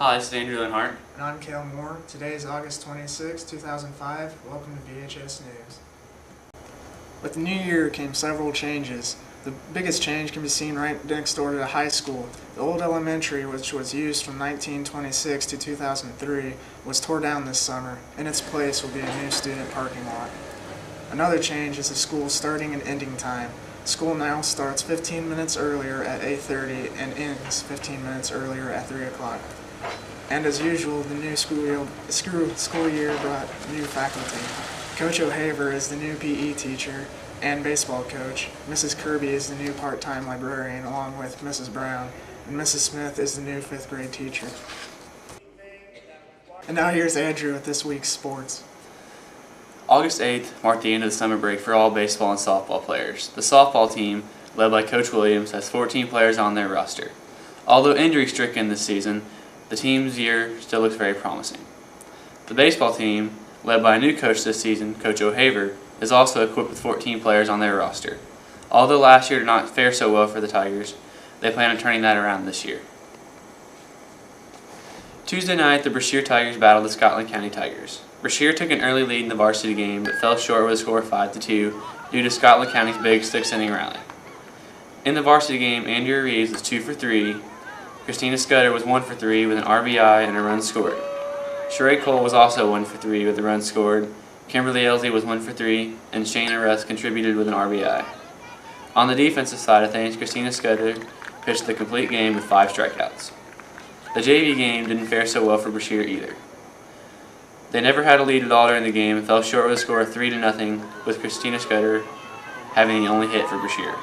Hi, this is Andrew Linhart. And I'm Cale Moore. Today is August 26, 2005. Welcome to BHS News. With the new year came several changes. The biggest change can be seen right next door to the high school. The old elementary, which was used from 1926 to 2003, was tore down this summer. In its place will be a new student parking lot. Another change is the school's starting and ending time. School now starts 15 minutes earlier at 8:30 and ends 15 minutes earlier at 3 o'clock. And as usual, the new school year brought new faculty. Coach O'Haver is the new PE teacher and baseball coach. Mrs. Kirby is the new part-time librarian along with Mrs. Brown. And Mrs. Smith is the new 5th grade teacher. And now here's Andrew with this week's sports. August 8th marked the end of the summer break for all baseball and softball players. The softball team, led by Coach Williams, has 14 players on their roster. Although injury-stricken this season, the team's year still looks very promising. The baseball team, led by a new coach this season, Coach O'Haver, is also equipped with 14 players on their roster. Although last year did not fare so well for the Tigers, they plan on turning that around this year. Tuesday night, the Brashear Tigers battled the Scotland County Tigers. Brashear took an early lead in the varsity game, but fell short with a score of 5-2 due to Scotland County's big 6-inning rally. In the varsity game, Andrea Reeves was 2 for 3, Christina Scudder was 1 for 3 with an RBI and a run scored. Sheree Cole was also 1 for 3 with a run scored, Kimberly Elsie was 1 for 3, and Shayna Russ contributed with an RBI. On the defensive side of things, Christina Scudder pitched the complete game with 5 strikeouts. The JV game didn't fare so well for Brashear either. They never had a lead at all during the game and fell short with a score of 3-0, with Christina Scudder having the only hit for Brashear.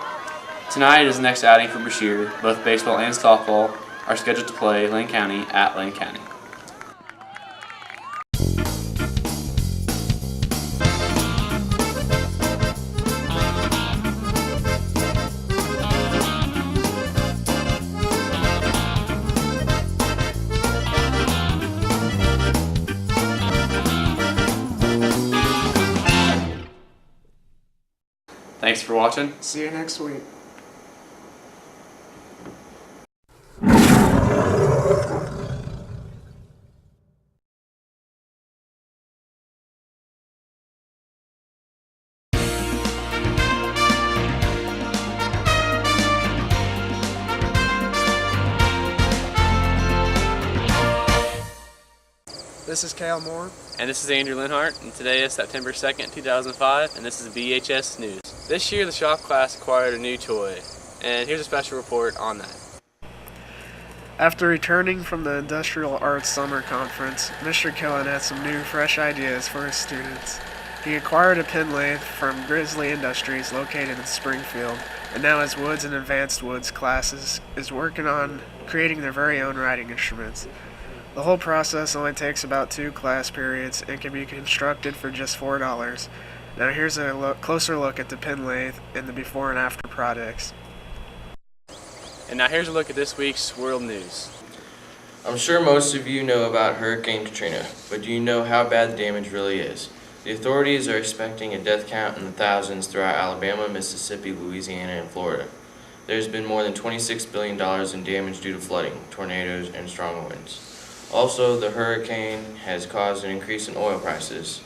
Tonight is the next outing for Brashear. Both baseball and softball are scheduled to play Lane County at Lane County. Thanks for watching. See you next week. This is Cale Moore. And this is Andrew Linhart, and today is September 2nd, 2005, and this is BHS News. This year, the shop class acquired a new toy, and here's a special report on that. After returning from the Industrial Arts Summer Conference, Mr. Killen had some new, fresh ideas for his students. He acquired a pen lathe from Grizzly Industries located in Springfield, and now his Woods and Advanced Woods classes is working on creating their very own writing instruments. The whole process only takes about 2 class periods and can be constructed for just $4. Now here's a closer look at the pen lathe and the before and after products. And now here's a look at this week's world news. I'm sure most of you know about Hurricane Katrina, but do you know how bad the damage really is? The authorities are expecting a death count in the thousands throughout Alabama, Mississippi, Louisiana, and Florida. There's been more than $26 billion in damage due to flooding, tornadoes, and strong winds. Also, the hurricane has caused an increase in oil prices.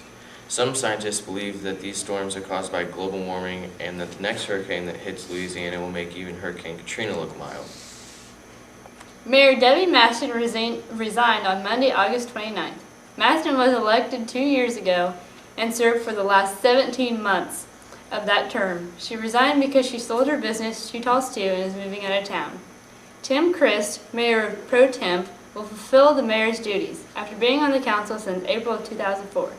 Some scientists believe that these storms are caused by global warming and that the next hurricane that hits Louisiana will make even Hurricane Katrina look mild. Mayor Debbie Maston resigned on Monday, August 29th. Maston was elected 2 years ago and served for the last 17 months of that term. She resigned because she sold her business, Two Tall Stew, and is moving out of town. Tim Christ, Mayor Pro Temp, will fulfill the mayor's duties after being on the council since April of 2004.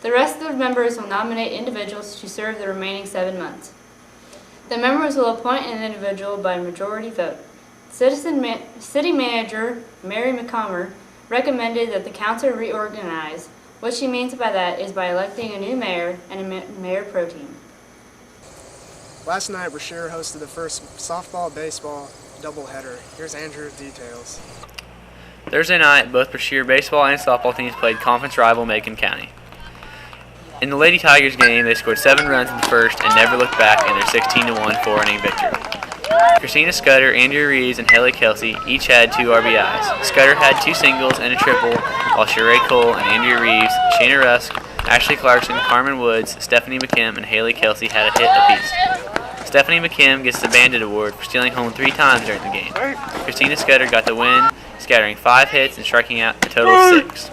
The rest of the members will nominate individuals to serve the remaining 7 months. The members will appoint an individual by majority vote. City Manager Mary McComber recommended that the council reorganize. What she means by that is by electing a new mayor and a mayor pro tem. Last night, Brashear hosted the first softball-baseball doubleheader. Here's Andrew with details. Thursday night, both Brashear baseball and softball teams played conference rival Macon County. In the Lady Tigers game, they scored 7 runs in the first and never looked back in their 16-1 4-inning victory. Christina Scudder, Andrea Reeves, and Haley Kelsey each had 2 RBIs. Scudder had 2 singles and a triple, while Sheree Cole and Andrea Reeves, Shayna Rusk, Ashley Clarkson, Carmen Woods, Stephanie McKim, and Haley Kelsey had a hit apiece. Stephanie McKim gets the Bandit Award for stealing home 3 times during the game. Christina Scudder got the win, scattering 5 hits and striking out a total of 6.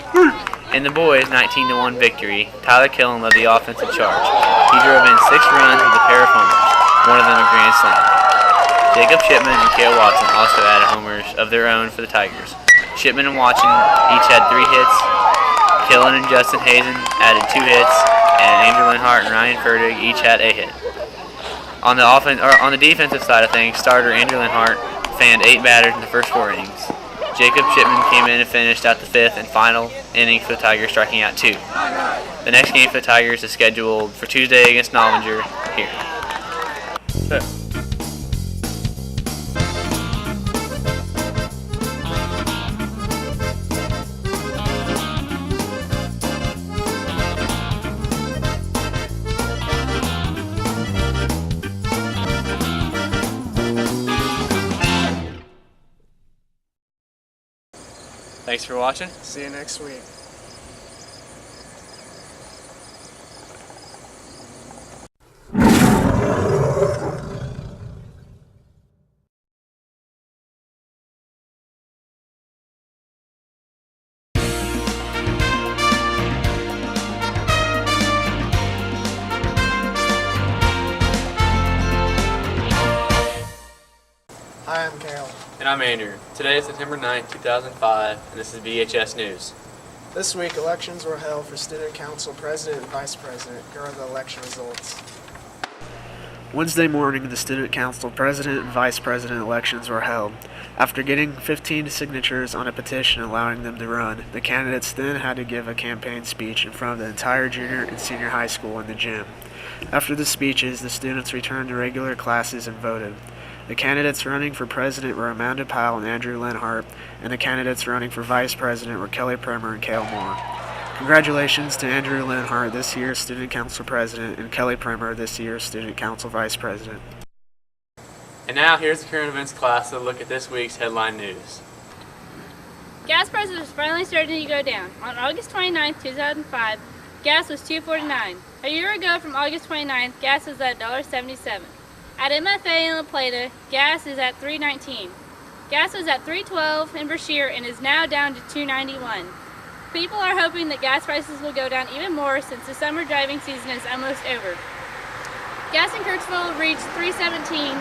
In the boys' 19-1 victory, Tyler Killen led the offensive charge. He drove in 6 runs with a pair of homers, one of them a grand slam. Jacob Shipman and Kale Watson also added homers of their own for the Tigers. Shipman and Watson each had 3 hits. Killen and Justin Hazen added 2 hits, and Andrew Linhart and Ryan Ferdig each had a hit. On the defensive side of things, starter Andrew Linhart fanned 8 batters in the first 4 innings. Jacob Shipman came in and finished out the 5th and final inning for the Tigers, striking out 2. The next game for the Tigers is scheduled for Tuesday against Novinger here. Thanks for watching. See you next week. Hi, I'm Kale. And I'm Andrew. Today is September 9th, 2005, and this is VHS News. This week, elections were held for Student Council President and Vice President. Here are the election results. Wednesday morning, the Student Council President and Vice President elections were held. After getting 15 signatures on a petition allowing them to run, the candidates then had to give a campaign speech in front of the entire junior and senior high school in the gym. After the speeches, the students returned to regular classes and voted. The candidates running for president were Amanda Powell and Andrew Linhart, and the candidates running for vice president were Kelly Primer and Cale Moore. Congratulations to Andrew Linhart, this year's Student Council President, and Kelly Primer, this year's Student Council Vice President. And now here's the current events class to look at this week's headline news. Gas prices are finally starting to go down. On August 29, 2005, gas was $2.49. A year ago from August 29th, gas was at $1.77. At MFA in La Plata, gas is at $3.19. Gas was at $3.12 in Brashear and is now down to $2.91. People are hoping that gas prices will go down even more since the summer driving season is almost over. Gas in Kirksville reached $3.17,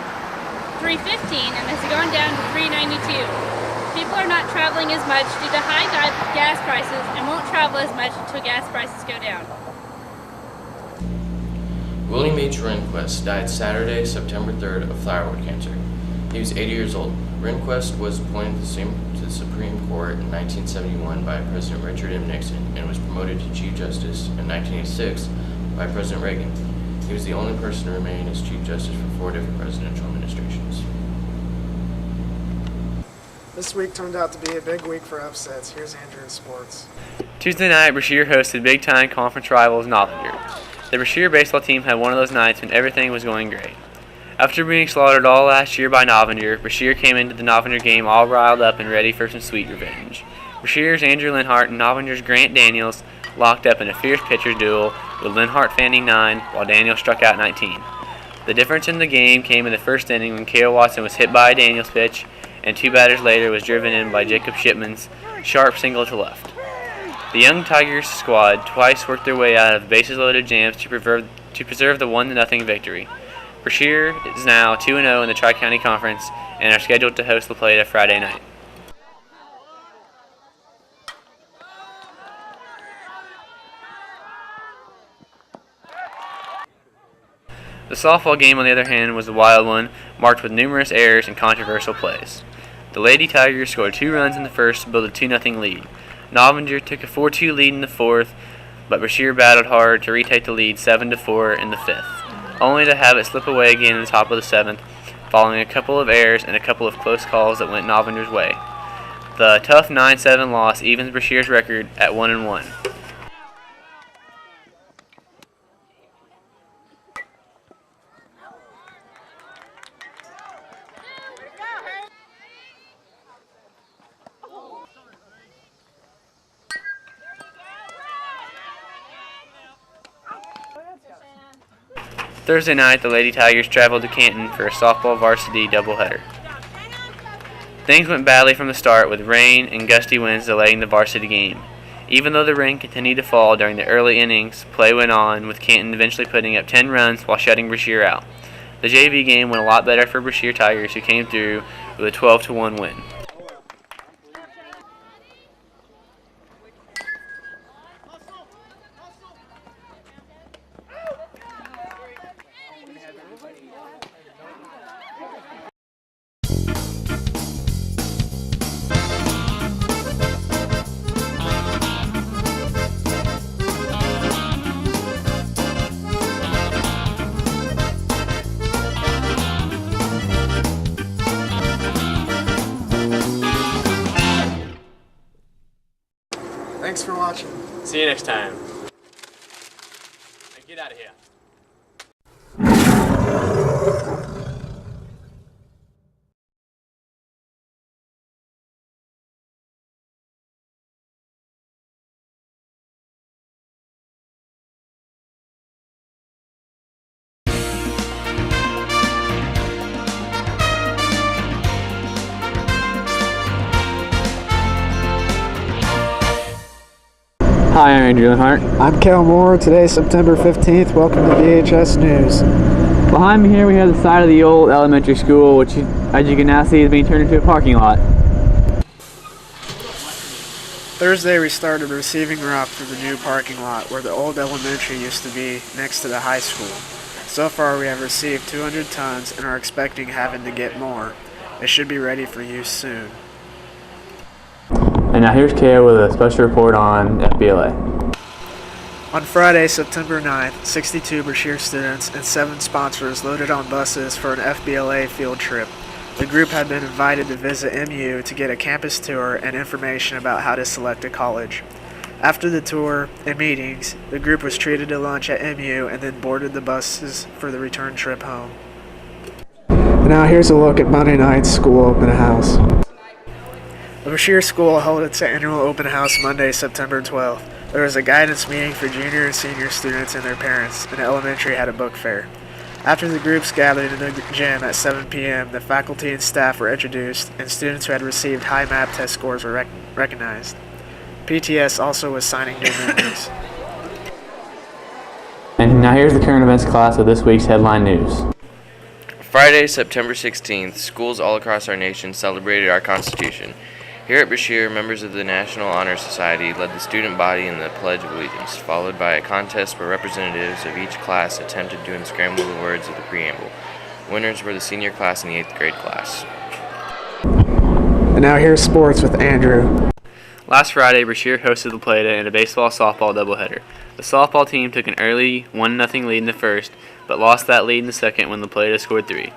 $3.15, and has gone down to $3.92. People are not traveling as much due to high gas prices and won't travel as much until gas prices go down. William H. Rehnquist died Saturday, September 3rd of thyroid cancer. He was 80 years old. Rehnquist was appointed to the Supreme Court in 1971 by President Richard M. Nixon and was promoted to Chief Justice in 1986 by President Reagan. He was the only person to remain as Chief Justice for 4 different presidential administrations. This week turned out to be a big week for upsets. Here's Andrew in sports. Tuesday night, Brashear hosted big-time conference rivals Novinger. The Brashear baseball team had one of those nights when everything was going great. After being slaughtered all last year by Novinger, Brashear came into the Novinger game all riled up and ready for some sweet revenge. Brashear's Andrew Linhart and Novinger's Grant Daniels locked up in a fierce pitcher's duel, with Linhart fanning 9 while Daniels struck out 19. The difference in the game came in the first inning when Kale Watson was hit by a Daniels pitch, and 2 batters later was driven in by Jacob Shipman's sharp single to left. The young Tigers squad twice worked their way out of bases-loaded jams to preserve the 1-0 victory. Brashear is now 2-0 in the Tri-County Conference and are scheduled to host La Plata Friday night. The softball game, on the other hand, was a wild one, marked with numerous errors and controversial plays. The Lady Tigers scored 2 runs in the first to build a 2-0 lead. Novinger took a 4-2 lead in the 4th, but Brashear battled hard to retake the lead 7-4 in the 5th, only to have it slip away again in the top of the 7th, following a couple of errors and a couple of close calls that went Novinger's way. The tough 9-7 loss evens Brashear's record at 1-1. Thursday night, the Lady Tigers traveled to Canton for a softball varsity doubleheader. Things went badly from the start, with rain and gusty winds delaying the varsity game. Even though the rain continued to fall during the early innings, play went on, with Canton eventually putting up 10 runs while shutting Brashear out. The JV game went a lot better for Brashear Tigers, who came through with a 12-1 win. Thanks for watching. See you next time. Get out of here. Hi, I'm Andrew Linhart. I'm Cal Moore. Today's September 15th. Welcome to VHS News. Behind me here we have the side of the old elementary school, which as you can now see is being turned into a parking lot. Thursday we started receiving rock for the new parking lot where the old elementary used to be next to the high school. So far we have received 200 tons and are expecting having to get more. It should be ready for use soon. And now here's Kale with a special report on FBLA. On Friday, September 9th, 62 Brashear students and 7 sponsors loaded on buses for an FBLA field trip. The group had been invited to visit MU to get a campus tour and information about how to select a college. After the tour and meetings, the group was treated to lunch at MU and then boarded the buses for the return trip home. And now here's a look at Monday night's school open house. The Brashear School held its annual open house Monday, September 12th. There was a guidance meeting for junior and senior students and their parents, and elementary had a book fair. After the groups gathered in the gym at 7 p.m., the faculty and staff were introduced, and students who had received high MAP test scores were recognized. PTS also was signing new members. And now here's the current events class of this week's headline news. Friday, September 16th, schools all across our nation celebrated our Constitution. Here at Brashear, members of the National Honor Society led the student body in the Pledge of Allegiance, followed by a contest where representatives of each class attempted to unscramble the words of the preamble. Winners were the senior class and the 8th grade class. And now here's sports with Andrew. Last Friday, Brashear hosted La Plata in a baseball-softball doubleheader. The softball team took an early 1-0 lead in the first, but lost that lead in the second when La Plata scored 3.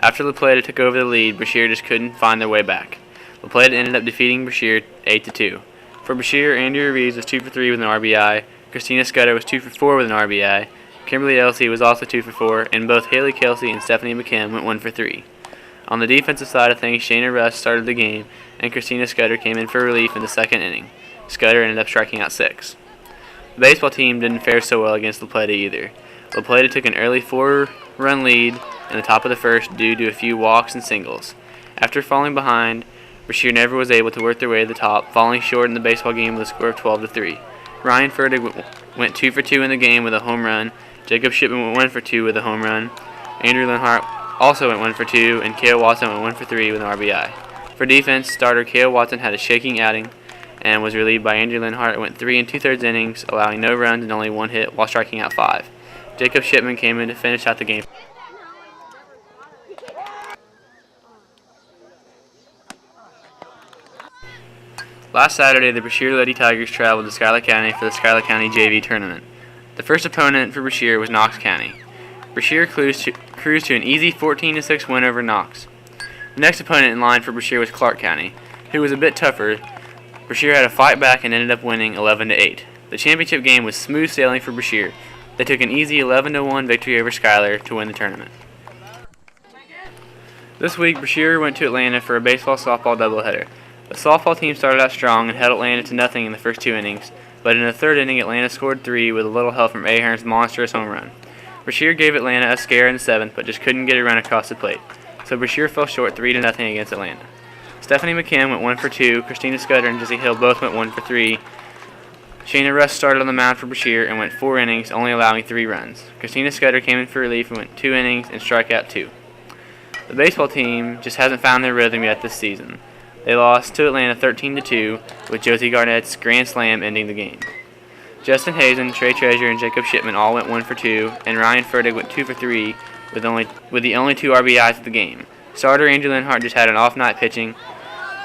After La Plata took over the lead, Brashear just couldn't find their way back. La Plata ended up defeating Brashear 8-2. For Brashear, Andrea Reeves was 2 for 3 with an RBI, Christina Scudder was 2 for 4 with an RBI, Kimberly Elsey was also 2 for 4, and both Haley Kelsey and Stephanie McKim went 1 for 3. On the defensive side of things, Shayna Russ started the game, and Christina Scudder came in for relief in the second inning. Scudder ended up striking out 6. The baseball team didn't fare so well against La Plata either. La Plata took an early 4-run lead in the top of the first due to a few walks and singles. After falling behind, Brashear never was able to work their way to the top, falling short in the baseball game with a score of 12-3. Ryan Ferdig went 2 for 2 in the game with a home run. Jacob Shipman went 1 for 2 with a home run. Andrew Linhart also went 1 for 2, and Kale Watson went 1 for 3 with an RBI. For defense, starter Kale Watson had a shaking outing and was relieved by Andrew Linhart, who went 3 2/3 innings, allowing no runs and only 1 hit while striking out 5. Jacob Shipman came in to finish out the game. Last Saturday, the Brashear Lady Tigers traveled to Schuyler County for the Schuyler County JV tournament. The first opponent for Brashear was Knox County. Brashear cruised to an easy 14-6 win over Knox. The next opponent in line for Brashear was Clark County, who was a bit tougher. Brashear had to fight back and ended up winning 11-8. The championship game was smooth sailing for Brashear. They took an easy 11-1 victory over Schuyler to win the tournament. This week, Brashear went to Atlanta for a baseball-softball doubleheader. The softball team started out strong and held Atlanta to nothing in the first 2 innings, but in the third inning, Atlanta scored 3 with a little help from Ahern's monstrous home run. Brashear gave Atlanta a scare in the 7th, but just couldn't get a run across the plate, so Brashear fell short 3-0 against Atlanta. Stephanie McKim went 1 for 2, Christina Scudder and Jessie Hill both went 1 for 3. Shayna Russ started on the mound for Brashear and went 4 innings, only allowing 3 runs. Christina Scudder came in for relief and went 2 innings and struck out 2. The baseball team just hasn't found their rhythm yet this season. They lost to Atlanta 13-2, with Josie Garnett's grand slam ending the game. Justin Hazen, Trey Treasure, and Jacob Shipman all went 1 for 2, and Ryan Ferdig went 2 for 3 with the only 2 RBIs of the game. Starter Angel Linhart just had an off night pitching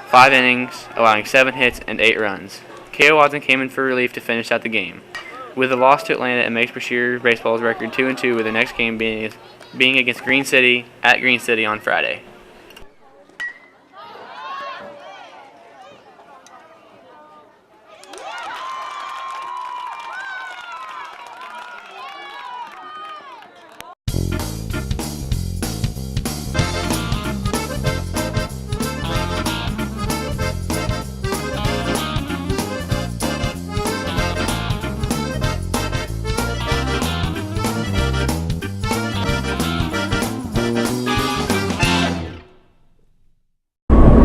5 innings, allowing 7 hits and 8 runs. K.O. Watson came in for relief to finish out the game. With the loss to Atlanta, it makes Brashear Baseball's record 2-2, with the next game being against Green City at Green City on Friday.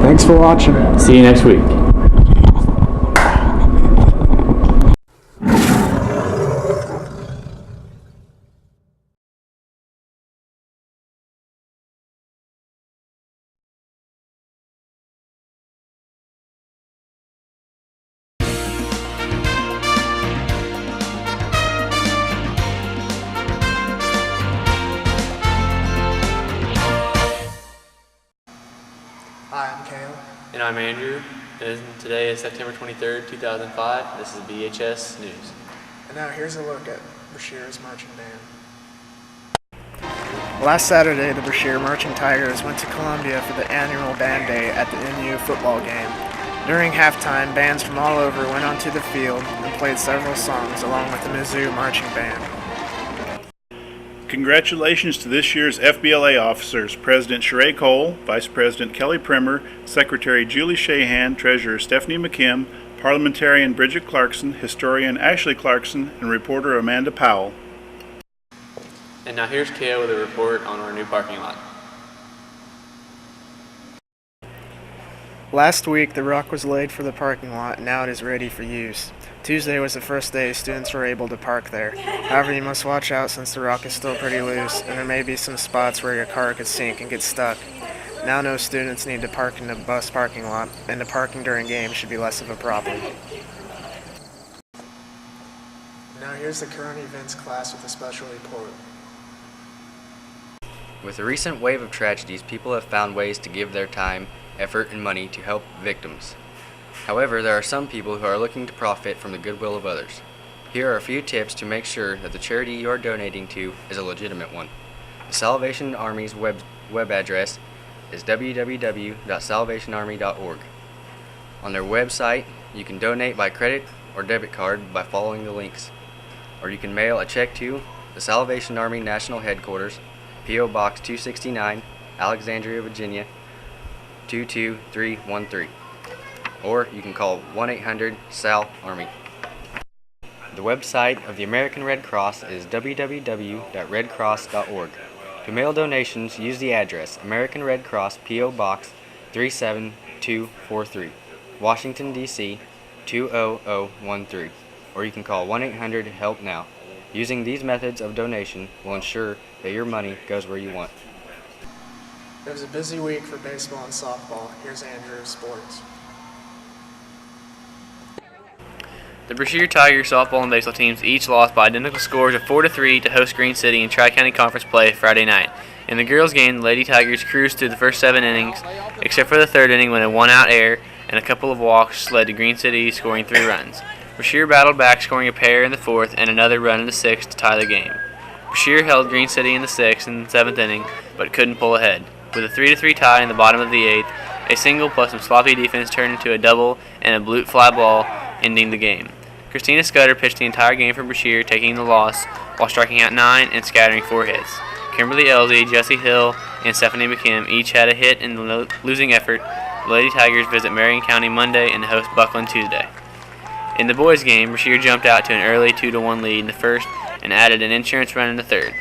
Thanks for watching. See you next week. Hi, I'm Caleb. And I'm Andrew, and today is September 23rd, 2005. This is BHS News. And now here's a look at Brashear's marching band. Last Saturday, the Brashear Marching Tigers went to Columbia for the annual band day at the NU football game. During halftime, bands from all over went onto the field and played several songs along with the Mizzou Marching Band. Congratulations to this year's FBLA officers, President Sheree Cole, Vice President Kelly Primer, Secretary Julie Shahan, Treasurer Stephanie McKim, Parliamentarian Bridget Clarkson, Historian Ashley Clarkson, and reporter Amanda Powell. And now here's Kale with a report on our new parking lot. Last week, the rock was laid for the parking lot, and now it is ready for use. Tuesday was the first day students were able to park there. However, you must watch out since the rock is still pretty loose, and there may be some spots where your car could sink and get stuck. Now no students need to park in the bus parking lot, and the parking during games should be less of a problem. Now here's the current events class with a special report. With the recent wave of tragedies, people have found ways to give their time, effort, and money to help victims. However, there are some people who are looking to profit from the goodwill of others. Here are a few tips to make sure that the charity you are donating to is a legitimate one. The Salvation Army's web address is www.salvationarmy.org. On their website, you can donate by credit or debit card by following the links. Or you can mail a check to the Salvation Army National Headquarters, P.O. Box 269, Alexandria, Virginia, 22313. Or you can call 1-800-SAL-ARMY. The website of the American Red Cross is www.redcross.org. To mail donations, use the address American Red Cross, P.O. Box 37243, Washington, D.C. 20013. Or you can call 1-800-HELP-NOW. Using these methods of donation will ensure that your money goes where you want. It was a busy week for baseball and softball. Here's Andrew of sports. The Brashear Tigers softball and baseball teams each lost by identical scores of 4-3 to host Green City in Tri-County Conference play Friday night. In the girls' game, the Lady Tigers cruised through the first 7 innings, except for the third inning when a one-out error and a couple of walks led to Green City scoring 3 runs. Brashear battled back, scoring a pair in the 4th and another run in the 6th to tie the game. Brashear held Green City in the 6th and 7th inning, but couldn't pull ahead. With a 3-3 tie in the bottom of the 8th, a single plus some sloppy defense turned into a double and a blute fly ball, ending the game. Christina Scudder pitched the entire game for Brashear, taking the loss while striking out 9 and scattering 4 hits. Kimberly Elsie, Jessie Hill, and Stephanie McKim each had a hit in the losing effort. The Lady Tigers visit Marion County Monday and host Buckland Tuesday. In the boys' game, Brashear jumped out to an early 2-1 lead in the first and added an insurance run in the third.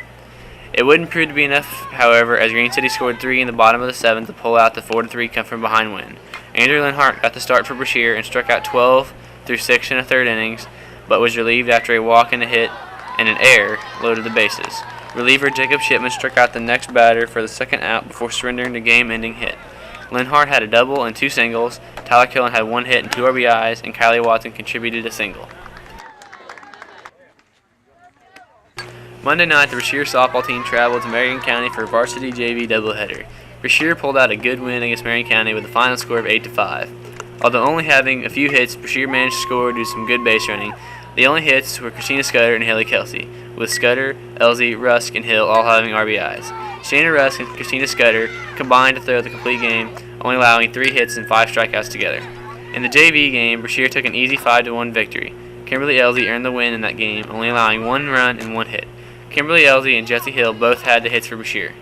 It wouldn't prove to be enough, however, as Green City scored 3 in the bottom of the 7th to pull out the 4-3 come-from-behind win. Andrew Linhart got the start for Brashear and struck out 12 through 6 in the 3rd innings, but was relieved after a walk and a hit and an error loaded the bases. Reliever Jacob Shipman struck out the next batter for the 2nd out before surrendering the game-ending hit. Linhart had a double and 2 singles, Tyler Killen had 1 hit and 2 RBIs, and Kylie Watson contributed a single. Monday night, the Brashear softball team traveled to Marion County for a varsity JV doubleheader. Brashear pulled out a good win against Marion County with a final score of 8-5. Although only having a few hits, Brashear managed to score due to some good base running. The only hits were Christina Scudder and Haley Kelsey, with Scudder, Elsie, Rusk, and Hill all having RBIs. Shana Rusk and Christina Scudder combined to throw the complete game, only allowing 3 hits and 5 strikeouts together. In the JV game, Brashear took an easy 5-1 victory. Kimberly Elsie earned the win in that game, only allowing 1 run and 1 hit. Kimberly Elsie and Jessie Hill both had the hits for Brashear.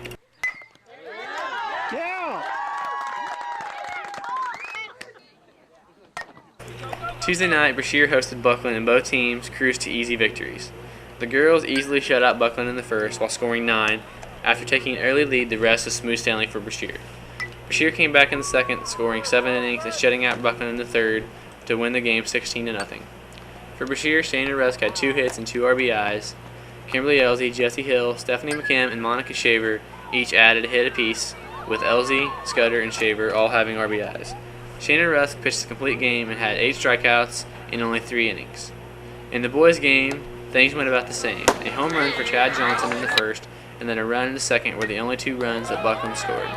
Tuesday night, Brashear hosted Buckland and both teams cruised to easy victories. The girls easily shut out Buckland in the first while scoring 9 after taking an early lead. The rest was smooth sailing for Brashear. Brashear came back in the second, scoring 7 innings and shutting out Buckland in the third to win the game 16-0. For Brashear, Shana Rusk had 2 hits and 2 RBIs. Kimberly Elsie, Jessie Hill, Stephanie McKim, and Monica Shaver each added a hit apiece, with Elsie, Scudder, and Shaver all having RBIs. Shana Rusk pitched the complete game and had 8 strikeouts in only 3 innings. In the boys' game, things went about the same. A home run for Chad Johnson in the first, and then a run in the second were the only 2 runs that Buckland scored.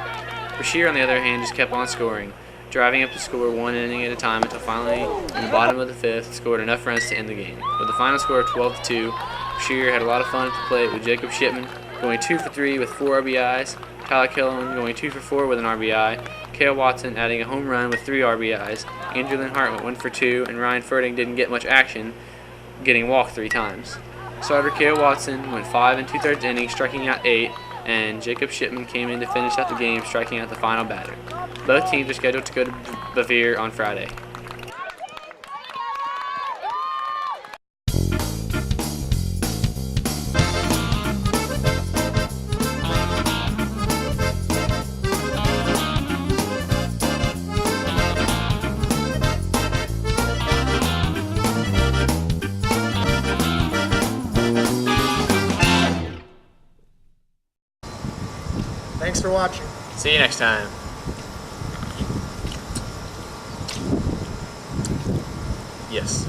Brashear, on the other hand, just kept on scoring, driving up the score 1 inning at a time until finally, in the bottom of the 5th, scored enough runs to end the game. With the final score of 12-2, Brashear had a lot of fun at the plate, with Jacob Shipman going 2 for 3 with 4 RBIs, Tyler Killen going 2 for 4 with an RBI, Kale Watson adding a home run with 3 RBIs, Andrew Linhart went 1 for 2, and Ryan Ferding didn't get much action, getting walked 3 times. Starter Kale Watson went 5 2/3 innings, striking out 8, and Jacob Shipman came in to finish out the game, striking out the final batter. Both teams are scheduled to go to Bevier on Friday. Thanks for watching. See you next time. Yes.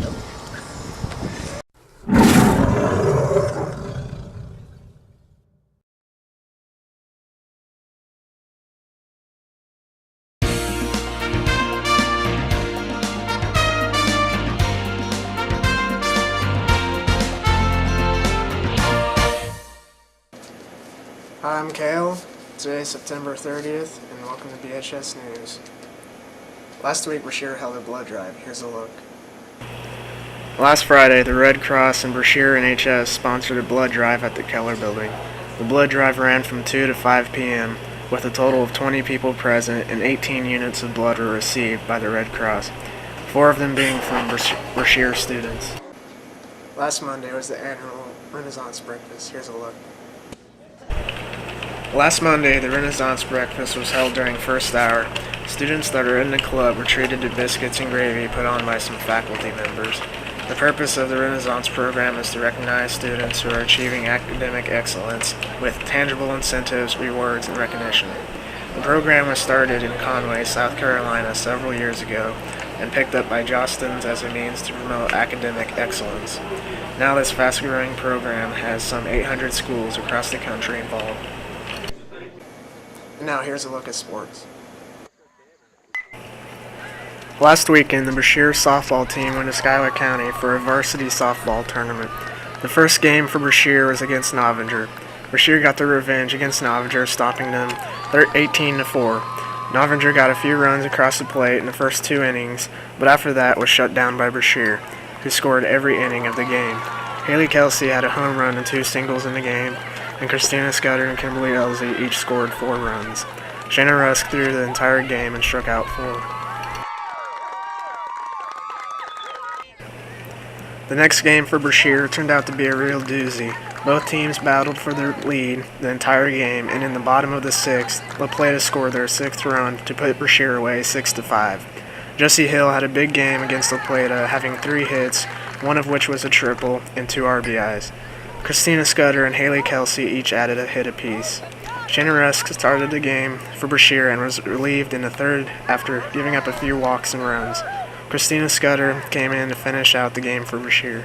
Hi, I'm Kale. Today is September 30th, and welcome to BHS News. Last week, Brashear held a blood drive. Here's a look. Last Friday, the Red Cross and Brashear NHS sponsored a blood drive at the Keller Building. The blood drive ran from 2 to 5 p.m., with a total of 20 people present, and 18 units of blood were received by the Red Cross, 4 of them being from Brashear students. Last Monday was the annual Renaissance Breakfast. Here's a look. Last Monday, the Renaissance Breakfast was held during first hour. Students that are in the club were treated to biscuits and gravy put on by some faculty members. The purpose of the Renaissance program is to recognize students who are achieving academic excellence with tangible incentives, rewards, and recognition. The program was started in Conway, South Carolina several years ago and picked up by Jostens as a means to promote academic excellence. Now this fast-growing program has some 800 schools across the country involved. And now here's a look at sports. Last weekend, the Brashear softball team went to Schuyler County for a varsity softball tournament. The first game for Brashear was against Novinger. Brashear got their revenge against Novinger, stopping them 18-4. Novinger got a few runs across the plate in the first 2 innings, but after that was shut down by Brashear, who scored every inning of the game. Haley Kelsey had a home run and 2 singles in the game, and Christina Scudder and Kimberly Elsie each scored 4 runs. Shana Rusk threw the entire game and struck out 4. The next game for Brashear turned out to be a real doozy. Both teams battled for their lead the entire game, and in the bottom of the sixth, La Plata scored their sixth run to put Brashear away 6-5. Jesse Hill had a big game against La Plata, having 3 hits, one of which was a triple, and 2 RBIs. Christina Scudder and Haley Kelsey each added a hit apiece. Shannon Rusk started the game for Brashear and was relieved in the third after giving up a few walks and runs. Christina Scudder came in to finish out the game for Brashear.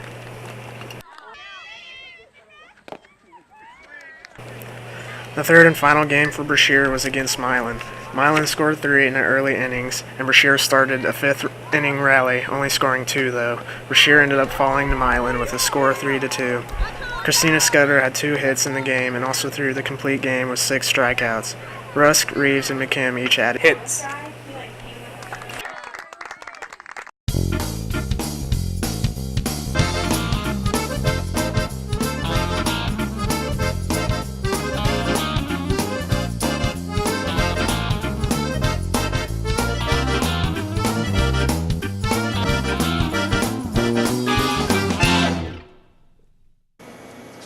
The third and final game for Brashear was against Milan. Milan scored 3 in the early innings, and Brashear started a 5th inning rally, only scoring 2 though. Brashear ended up falling to Milan with a score of 3-2. Christina Scudder had 2 hits in the game and also threw the complete game with 6 strikeouts. Rusk, Reeves, and McKim each added hits.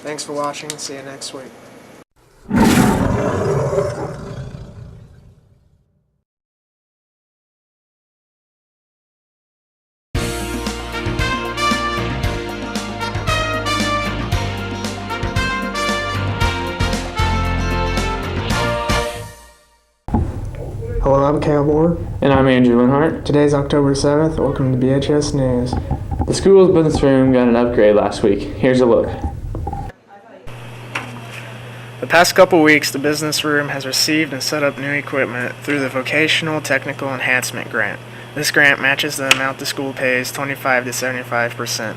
Thanks for watching. See you next week. Hello, I'm Cal Moore. And I'm Andrew Linhart. Today's October 7th. Welcome to BHS News. The school's business room got an upgrade last week. Here's a look. The past couple weeks, the business room has received and set up new equipment through the Vocational Technical Enhancement Grant. This grant matches the amount the school pays 25 to 75%.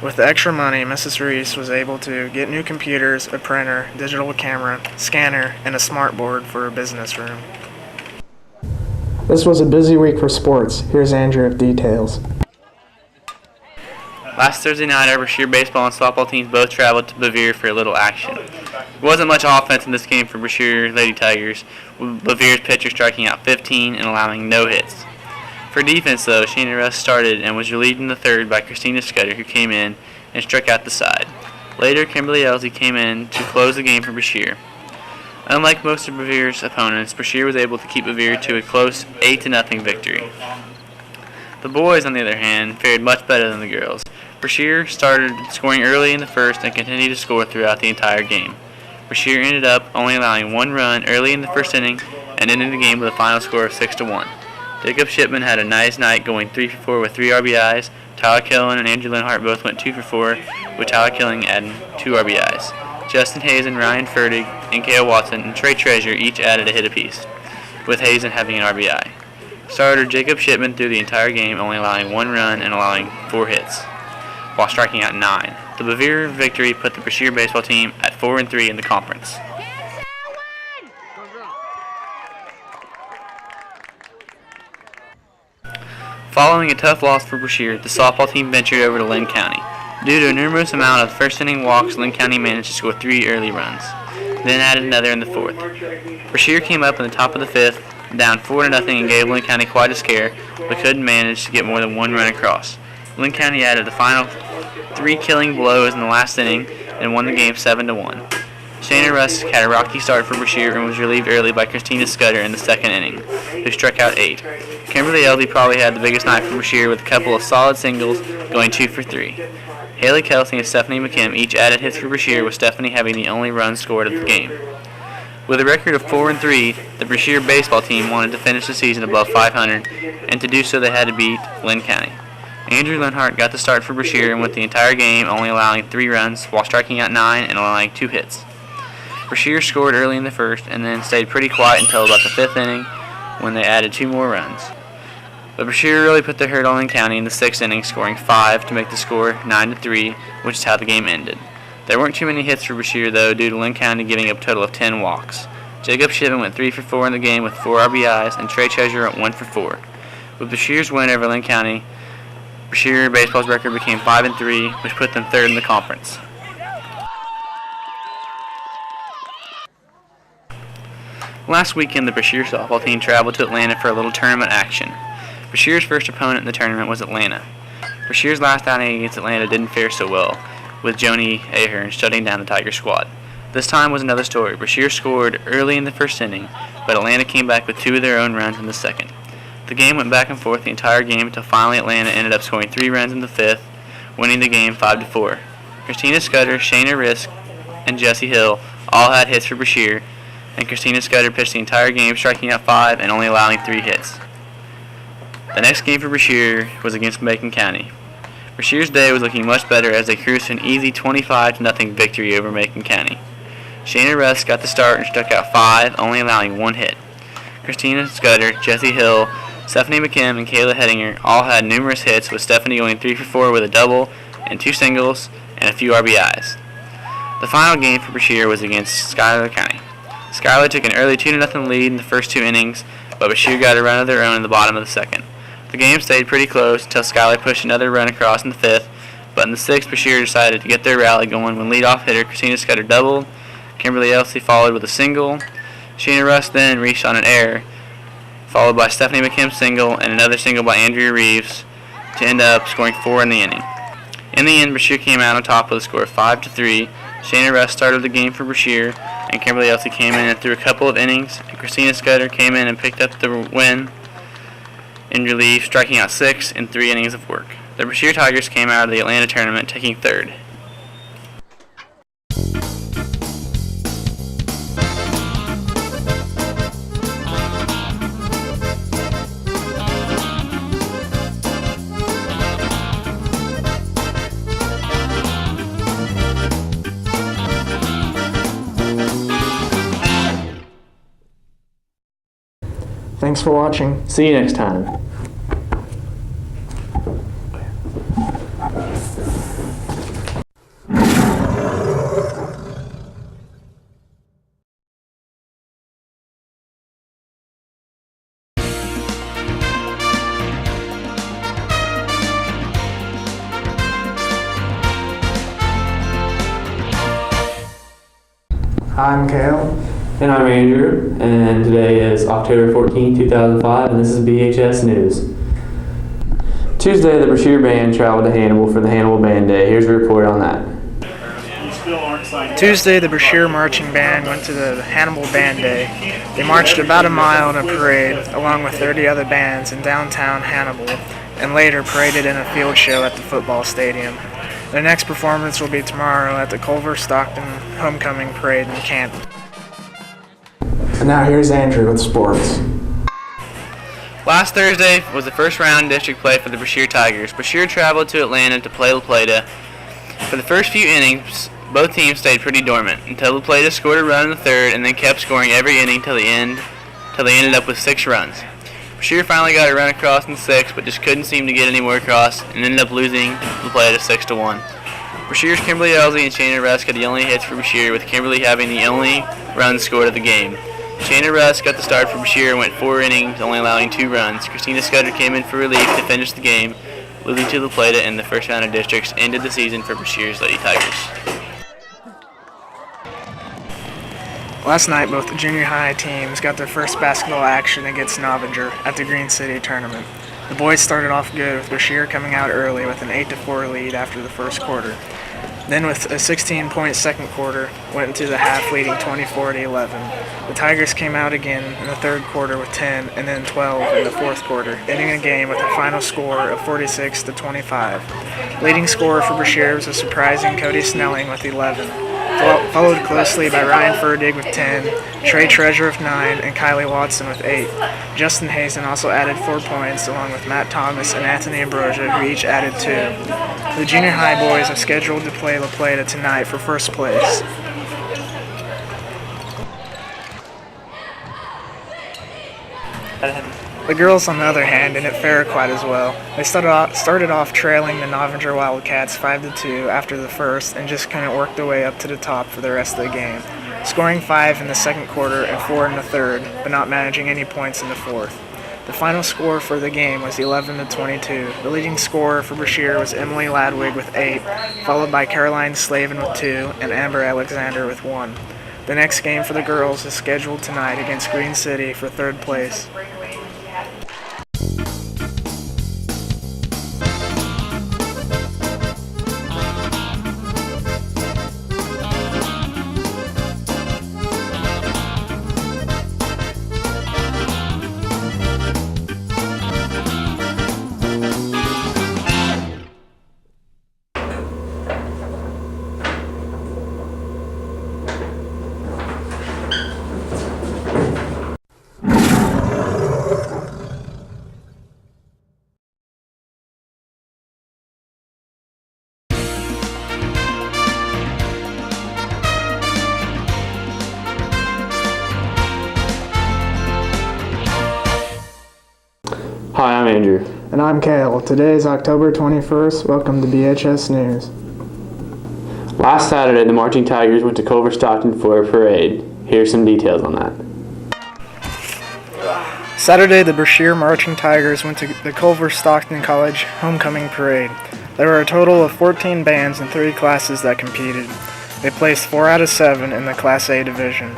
With the extra money, Mrs. Reese was able to get new computers, a printer, digital camera, scanner, and a smart board for her business room. This was a busy week for sports. Here's Andrew with details. Last Thursday night, our Brashear baseball and softball teams both traveled to Bevier for a little action. There wasn't much offense in this game for Brashear Lady Tigers, with Bevier's pitcher striking out 15 and allowing no hits. For defense, though, Shannon Russ started and was relieved in the third by Christina Scudder, who came in and struck out the side. Later, Kimberly Elsie came in to close the game for Brashear. Unlike most of Bevier's opponents, Brashear was able to keep Bevier to a close 8-0 victory. The boys, on the other hand, fared much better than the girls. Brashear started scoring early in the first and continued to score throughout the entire game. Brashear ended up only allowing 1 run early in the first inning and ended the game with a final score of 6-1. Jacob Shipman had a nice night, going 3 for 4 with 3 RBIs. Tyler Killen and Andrew Linhart both went 2 for 4, with Tyler Killen adding 2 RBIs. Justin Hazen, Ryan Fertig, and Kale Watson and Trey Treasure each added a hit apiece, with Hazen having an RBI. Starter Jacob Shipman threw the entire game, only allowing 1 run and allowing 4 hits, while striking out 9. The Bevier victory put the Brashear baseball team at 4-3 in the conference. Following a tough loss for Brashear, the softball team ventured over to Lynn County. Due to a numerous amount of first-inning walks, Lynn County managed to score 3 early runs, then added another in the 4th. Brashear came up in the top of the 5th, down 4-0 and gave Lynn County quite a scare, but couldn't manage to get more than 1 run across. Lynn County added the final 3 killing blows in the last inning and won the game 7-1. Shannon Rusk had a rocky start for Brashear and was relieved early by Christina Scudder in the 2nd inning, who struck out 8. Kimberly Elsie probably had the biggest night for Brashear with a couple of solid singles, going 2 for 3. Haley Kelsey and Stephanie McKim each added hits for Brashear, with Stephanie having the only run scored of the game. With a record of 4-3, the Brashear baseball team wanted to finish the season above 500, and to do so they had to beat Lynn County. Andrew Linhart got the start for Brashear and went the entire game, only allowing 3 runs while striking out 9 and allowing 2 hits. Brashear scored early in the first and then stayed pretty quiet until about the 5th inning when they added 2 more runs. But Brashear really put their hurt on Lynn County in the 6th inning, scoring 5 to make the score 9-3, which is how the game ended. There weren't too many hits for Brashear, though, due to Lynn County giving up a total of 10 walks. Jacob Shipman went 3 for 4 in the game with 4 RBIs, and Trey Treasure went 1 for 4. With Brashear's win over Lynn County, Brashear baseball's record became 5-3, which put them 3rd in the conference. Last weekend, the Brashear softball team traveled to Atlanta for a little tournament action. Brashear's first opponent in the tournament was Atlanta. Brashear's last outing against Atlanta didn't fare so well. with Joni Ahern shutting down the Tiger squad. This time was another story. Brashear scored early in the first inning, but Atlanta came back with 2 of their own runs in the second. The game went back and forth the entire game until finally Atlanta ended up scoring 3 runs in the 5th, winning the game 5-4. Christina Scudder, Shayna Risk, and Jessie Hill all had hits for Brashear, and Christina Scudder pitched the entire game, striking out 5 and only allowing 3 hits. The next game for Brashear was against Macon County. Brashear's day was looking much better as they cruised to an easy 25-0 victory over Macon County. Shayna Russ got the start and struck out 5, only allowing 1 hit. Christina Scudder, Jessie Hill, Stephanie McKim, and Kayla Hettinger all had numerous hits, with Stephanie going 3 for 4 with a double and 2 singles and a few RBIs. The final game for Brashear was against Schuyler County. Schuyler took an early 2-0 lead in the first 2 innings, but Brashear got a run of their own in the bottom of the second. The game stayed pretty close until Schuyler pushed another run across in the 5th, but in the 6th, Brashear decided to get their rally going when leadoff hitter Christina Scudder doubled. Kimberly Elsie followed with a single. Shayna Russ then reached on an error, followed by Stephanie McKim's single and another single by Andrea Reeves to end up scoring 4 in the inning. In the end, Brashear came out on top with a score of 5-3. Shayna Russ started the game for Brashear, and Kimberly Elsie came in and threw a couple of innings, and Christina Scudder came in and picked up the win in relief, striking out 6 in 3 innings of work. The Brashear Tigers came out of the Atlanta tournament taking 3rd. Thanks for watching. See you next time. I'm Kale. And I'm Andrew, and today is October 14, 2005, and this is BHS News. Tuesday, the Brashear Band traveled to Hannibal for the Hannibal Band Day. Here's a report on that. Tuesday, the Brashear Marching Band went to the Hannibal Band Day. They marched about a mile in a parade, along with 30 other bands in downtown Hannibal, and later paraded in a field show at the football stadium. Their next performance will be tomorrow at the Culver Stockton Homecoming Parade in Canton. And now here's Andrew with sports. Last Thursday was the first round district play for the Brashear Tigers. Brashear traveled to Atlanta to play La Plata. For the first few innings, both teams stayed pretty dormant until La Plata scored a run in the 3rd and then kept scoring every inning till they ended up with 6 runs. Brashear finally got a run across in the 6th, but just couldn't seem to get any more across and ended up losing La Plata 6-1. Brashear's Kimberly Elsie and Shayna Russ got the only hits for Brashear, with Kimberly having the only run scored of the game. Shayna Russ got the start for Brashear and went 4 innings, only allowing 2 runs. Christina Scudder came in for relief to finish the game, losing to La Plata in the first round of districts, ended the season for Brashear's Lady Tigers. Last night, both the junior high teams got their first basketball action against Novinger at the Green City tournament. The boys started off good, with Brashear coming out early with an 8-4 lead after the first quarter. Then with a 16-point second quarter, went into the half leading 24-11. The Tigers came out again in the 3rd quarter with 10 and then 12 in the 4th quarter, ending the game with a final score of 46-25. Leading scorer for Brashear was a surprising Cody Snelling with 11, followed closely by Ryan Furdig with 10, Trey Treasure with 9, and Kylie Watson with 8. Justin Hazen also added 4 points, along with Matt Thomas and Anthony Ambrosia, who each added 2. The junior high boys are scheduled to play La Plata tonight for first place. The girls, on the other hand, didn't fare quite as well. They started off trailing the Novinger Wildcats 5-2 after the first and just couldn't work their way up to the top for the rest of the game, scoring 5 in the second quarter and 4 in the third, but not managing any points in the fourth. The final score for the game was 11-22. The leading scorer for Brashear was Emily Ladwig with 8, followed by Caroline Slavin with 2 and Amber Alexander with 1. The next game for the girls is scheduled tonight against Green City for 3rd place. Hi, I'm Andrew. And I'm Kale. Today is October 21st. Welcome to BHS News. Last Saturday, the Marching Tigers went to Culver Stockton for a parade. Here's some details on that. Saturday, the Brashear Marching Tigers went to the Culver Stockton College Homecoming Parade. There were a total of 14 bands and 3 classes that competed. They placed 4 out of 7 in the Class A division.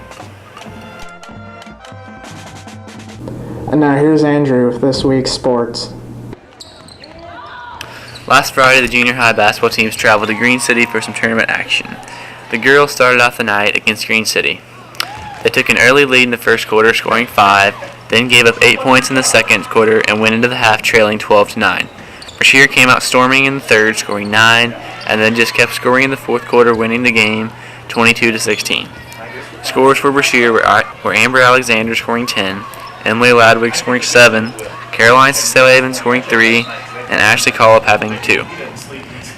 And now here's Andrew with this week's sports. Last Friday, the junior high basketball teams traveled to Green City for some tournament action. The girls started off the night against Green City. They took an early lead in the first quarter, scoring 5, then gave up 8 points in the second quarter and went into the half trailing 12-9. Brashear came out storming in the third, scoring 9, and then just kept scoring in the fourth quarter, winning the game 22-16. Scores for Brashear were Amber Alexander scoring 10, Emily Ladwig scoring 7, Caroline Salehaven scoring 3, and Ashley Collop having 2.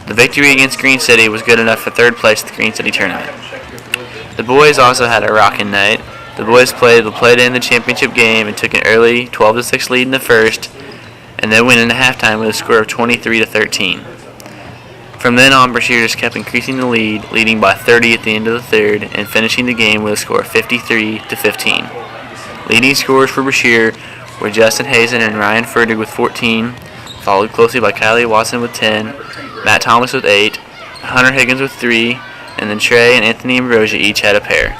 The victory against Green City was good enough for third place at the Green City tournament. The boys also had a rockin' night. The boys played in the championship game and took an early 12-6 lead in the first, and then went into halftime with a score of 23-13. From then on, Brashear just kept increasing the lead, leading by 30 at the end of the third, and finishing the game with a score of 53-15. Leading scorers for Brashear were Justin Hazen and Ryan Ferdig with 14, followed closely by Kylie Watson with 10, Matt Thomas with 8, Hunter Higgins with 3, and then Trey and Anthony Ambrosia each had a pair.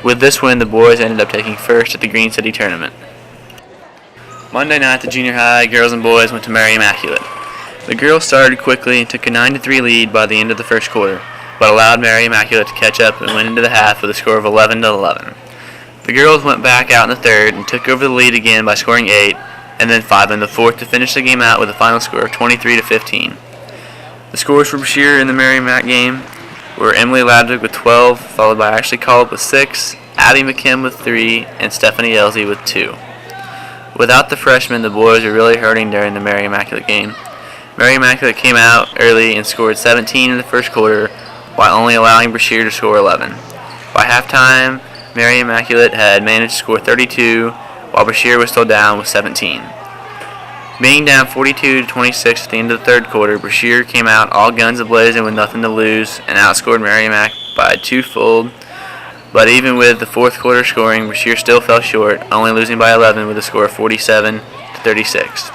With this win, the boys ended up taking first at the Green City tournament. Monday night, the junior high girls and boys went to Mary Immaculate. The girls started quickly and took a 9-3 lead by the end of the first quarter, but allowed Mary Immaculate to catch up and went into the half with a score of 11-11. The girls went back out in the third and took over the lead again by scoring 8, and then 5 in the fourth to finish the game out with a final score of 23-15. The scores for Brashear in the Mary Mac game were Emily Ladwig with 12, followed by Ashley Collop with 6, Abby McKim with 3, and Stephanie Elsie with 2. Without the freshmen, the boys were really hurting during the Mary Immaculate game. Mary Immaculate came out early and scored 17 in the first quarter, while only allowing Brashear to score 11. By halftime, Mary Immaculate had managed to score 32, while Brashear was still down with 17. Being down 42-26 at the end of the third quarter, Brashear came out all guns a-blazing with nothing to lose and outscored Mary Mac by 2-fold. But even with the fourth quarter scoring, Brashear still fell short, only losing by 11 with a score of 47-36.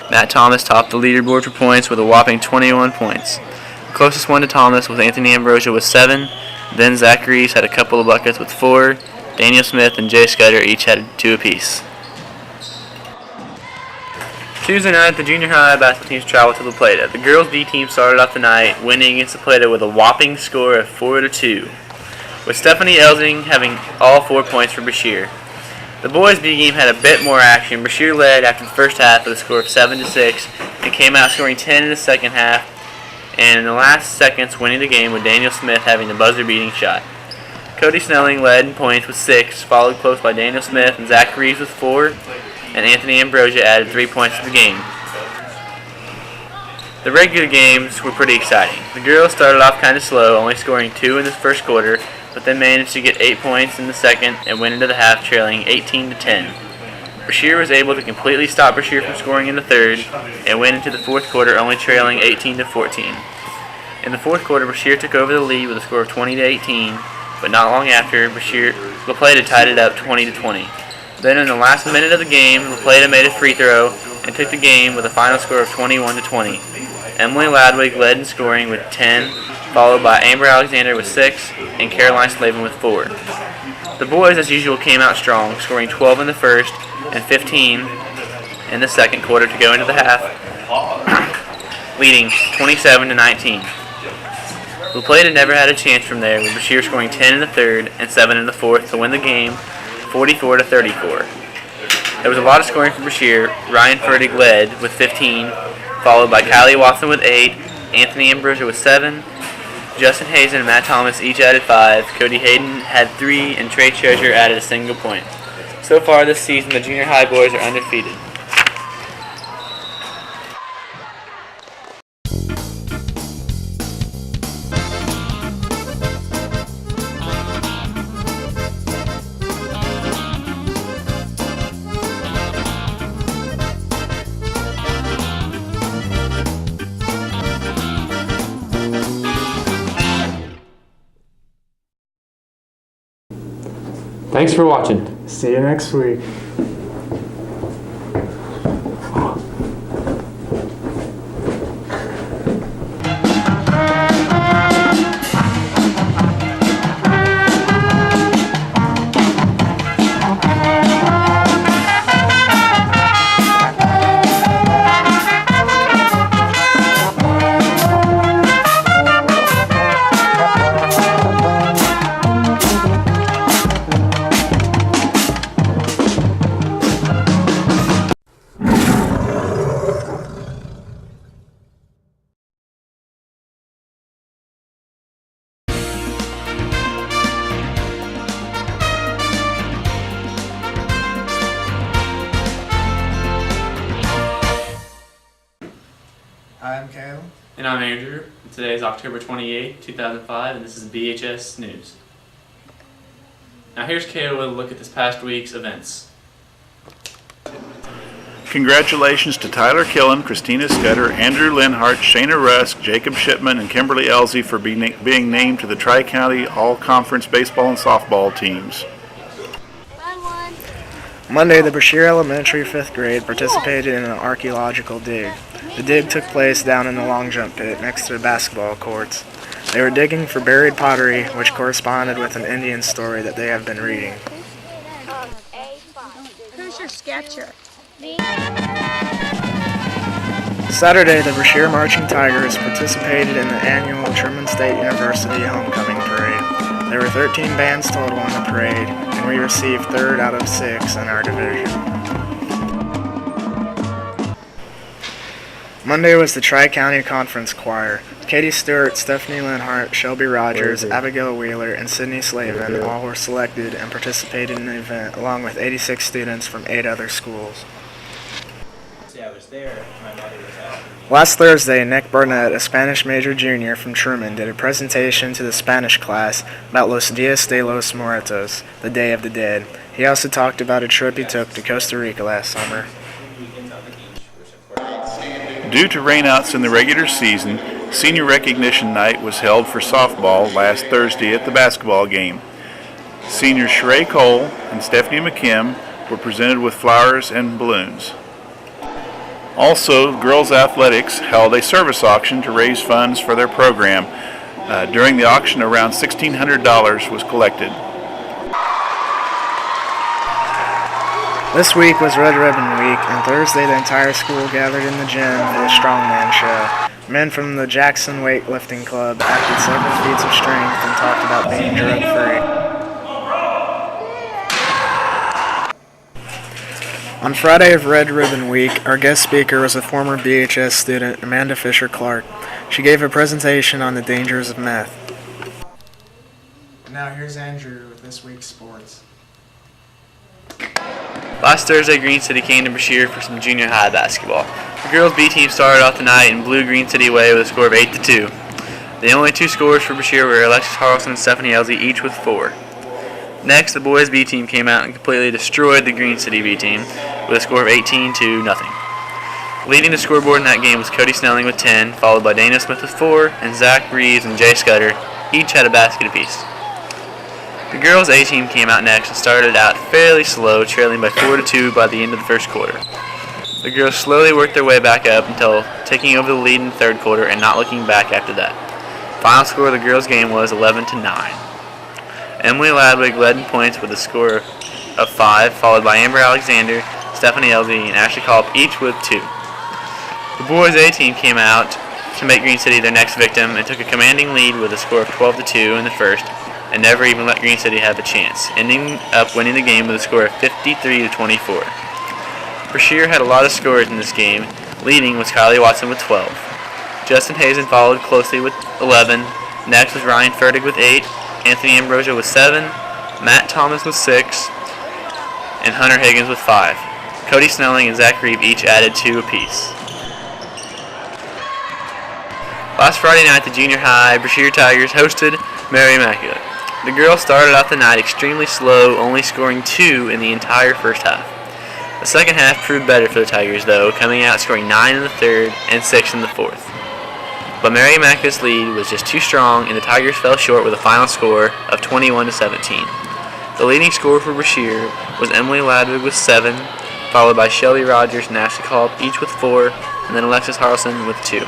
Matt Thomas topped the leaderboard for points with a whopping 21 points. The closest one to Thomas was Anthony Ambrosia with 7, then Zach Reeves had a couple of buckets with 4, Daniel Smith and Jay Scudder each had 2 apiece. Tuesday night, the junior high basketball teams traveled to La Plata. The girls B team started off the night winning against La Plata with a whopping score of 4-2. With Stephanie Elsing having all 4 points for Brashear. The boys' B game had a bit more action. Brashear led after the first half with a score of 7-6 and came out scoring 10 in the second half, and in the last seconds winning the game with Daniel Smith having the buzzer-beating shot. Cody Snelling led in points with 6, followed close by Daniel Smith and Zach Reeves with 4, and Anthony Ambrosia added 3 points to the game. The regular games were pretty exciting. The girls started off kind of slow, only scoring 2 in the first quarter, but then managed to get 8 points in the second and went into the half trailing 18-10. Brashear was able to completely stop Brashear from scoring in the third and went into the fourth quarter only trailing 18-14. In the fourth quarter, Brashear took over the lead with a score of 20-18, but not long after, La Plata tied it up 20-20. Then in the last minute of the game, La Plata made a free throw and took the game with a final score of 21-20. Emily Ladwig led in scoring with 10, followed by Amber Alexander with 6, and Caroline Slavin with 4. The boys, as usual, came out strong, scoring 12 in the first and 15 in the second quarter to go into the half, leading 27-19. La Plata never had a chance from there, with Brashear scoring 10 in the third and 7 in the fourth to win the game 44-34. There was a lot of scoring for Brashear. Ryan Ferdig led with 15, followed by Kylie Watson with 8, Anthony Ambrosia with 7, Justin Hazen and Matt Thomas each added 5, Cody Hayden had 3, and Trey Treasure added a single point. So far this season, the junior high boys are undefeated. Thanks for watching. See you next week. Hi, I'm Caleb. And I'm Andrew. Today is October 28, 2005, and this is BHS News. Now here's Caleb with a look at this past week's events. Congratulations to Tyler Killen, Christina Scudder, Andrew Linhart, Shayna Rusk, Jacob Shipman, and Kimberly Elsie for being named to the Tri-County All-Conference Baseball and Softball teams. Monday, the Brashear Elementary 5th grade participated in an archaeological dig. The dig took place down in the long jump pit next to the basketball courts. They were digging for buried pottery, which corresponded with an Indian story that they have been reading. Who's your sketcher? Saturday, the Brashear Marching Tigers participated in the annual Truman State University Homecoming Parade. There were 13 bands total in the parade, and we received 3rd out of 6 in our division. Monday was the Tri-County Conference Choir. Katie Stewart, Stephanie Linhart, Shelby Rogers, Abigail Wheeler, and Sydney Slavin all were selected and participated in the event, along with 86 students from 8 other schools. Last Thursday, Nick Barnett, a Spanish major junior from Truman, did a presentation to the Spanish class about Los Dias de los Muertos, the Day of the Dead. He also talked about a trip he took to Costa Rica last summer. Due to rainouts in the regular season, Senior Recognition Night was held for softball last Thursday at the basketball game. Seniors Sheree Cole and Stephanie McKim were presented with flowers and balloons. Also, girls athletics held a service auction to raise funds for their program. During the auction, around $1,600 was collected. This week was Red Ribbon Week, and Thursday the entire school gathered in the gym for a strongman show. Men from the Jackson Weightlifting Club acted several feats of strength and talked about being drug-free. On Friday of Red Ribbon Week, our guest speaker was a former BHS student, Amanda Fisher Clark. She gave a presentation on the dangers of meth. Now here's Andrew with this week's sports. Last Thursday, Green City came to Brashear for some junior high basketball. The girls' B team started off the night and blew Green City away with a score of 8-2. The only 2 scorers for Brashear were Alexis Harrelson and Stephanie Elsie, each with 4. Next, the boys' B team came out and completely destroyed the Green City B team with a score of 18-0. Leading the scoreboard in that game was Cody Snelling with 10, followed by Dana Smith with 4, and Zach Reeves and Jay Scudder each had a basket apiece. The girls' A team came out next and started out fairly slow, trailing by 4-2 by the end of the first quarter. The girls slowly worked their way back up until taking over the lead in the third quarter and not looking back after that. Final score of the girls' game was 11-9. Emily Ladwig led in points with a score of 5, followed by Amber Alexander, Stephanie Elsie, and Ashley Culp, each with 2. The boys' A team came out to make Green City their next victim and took a commanding lead with a score of 12-2 in the first, and never even let Green City have a chance, ending up winning the game with a score of 53-24. Brashear had a lot of scorers in this game. Leading was Kylie Watson with 12. Justin Hazen followed closely with 11. Next was Ryan Fertig with 8. Anthony Ambrosio with 7. Matt Thomas with 6. And Hunter Higgins with 5. Cody Snelling and Zach Reeve each added 2 apiece. Last Friday night, the junior high Brashear Tigers hosted Mary Immaculate. The girls started out the night extremely slow, only scoring 2 in the entire first half. The second half proved better for the Tigers, though, coming out scoring 9 in the third and 6 in the fourth. But Mary Immaculate's lead was just too strong, and the Tigers fell short with a final score of 21-17. The leading scorer for Brashear was Emily Ladwig with 7, followed by Shelby Rogers and Ashley Culp, each with 4, and then Alexis Harrelson with 2.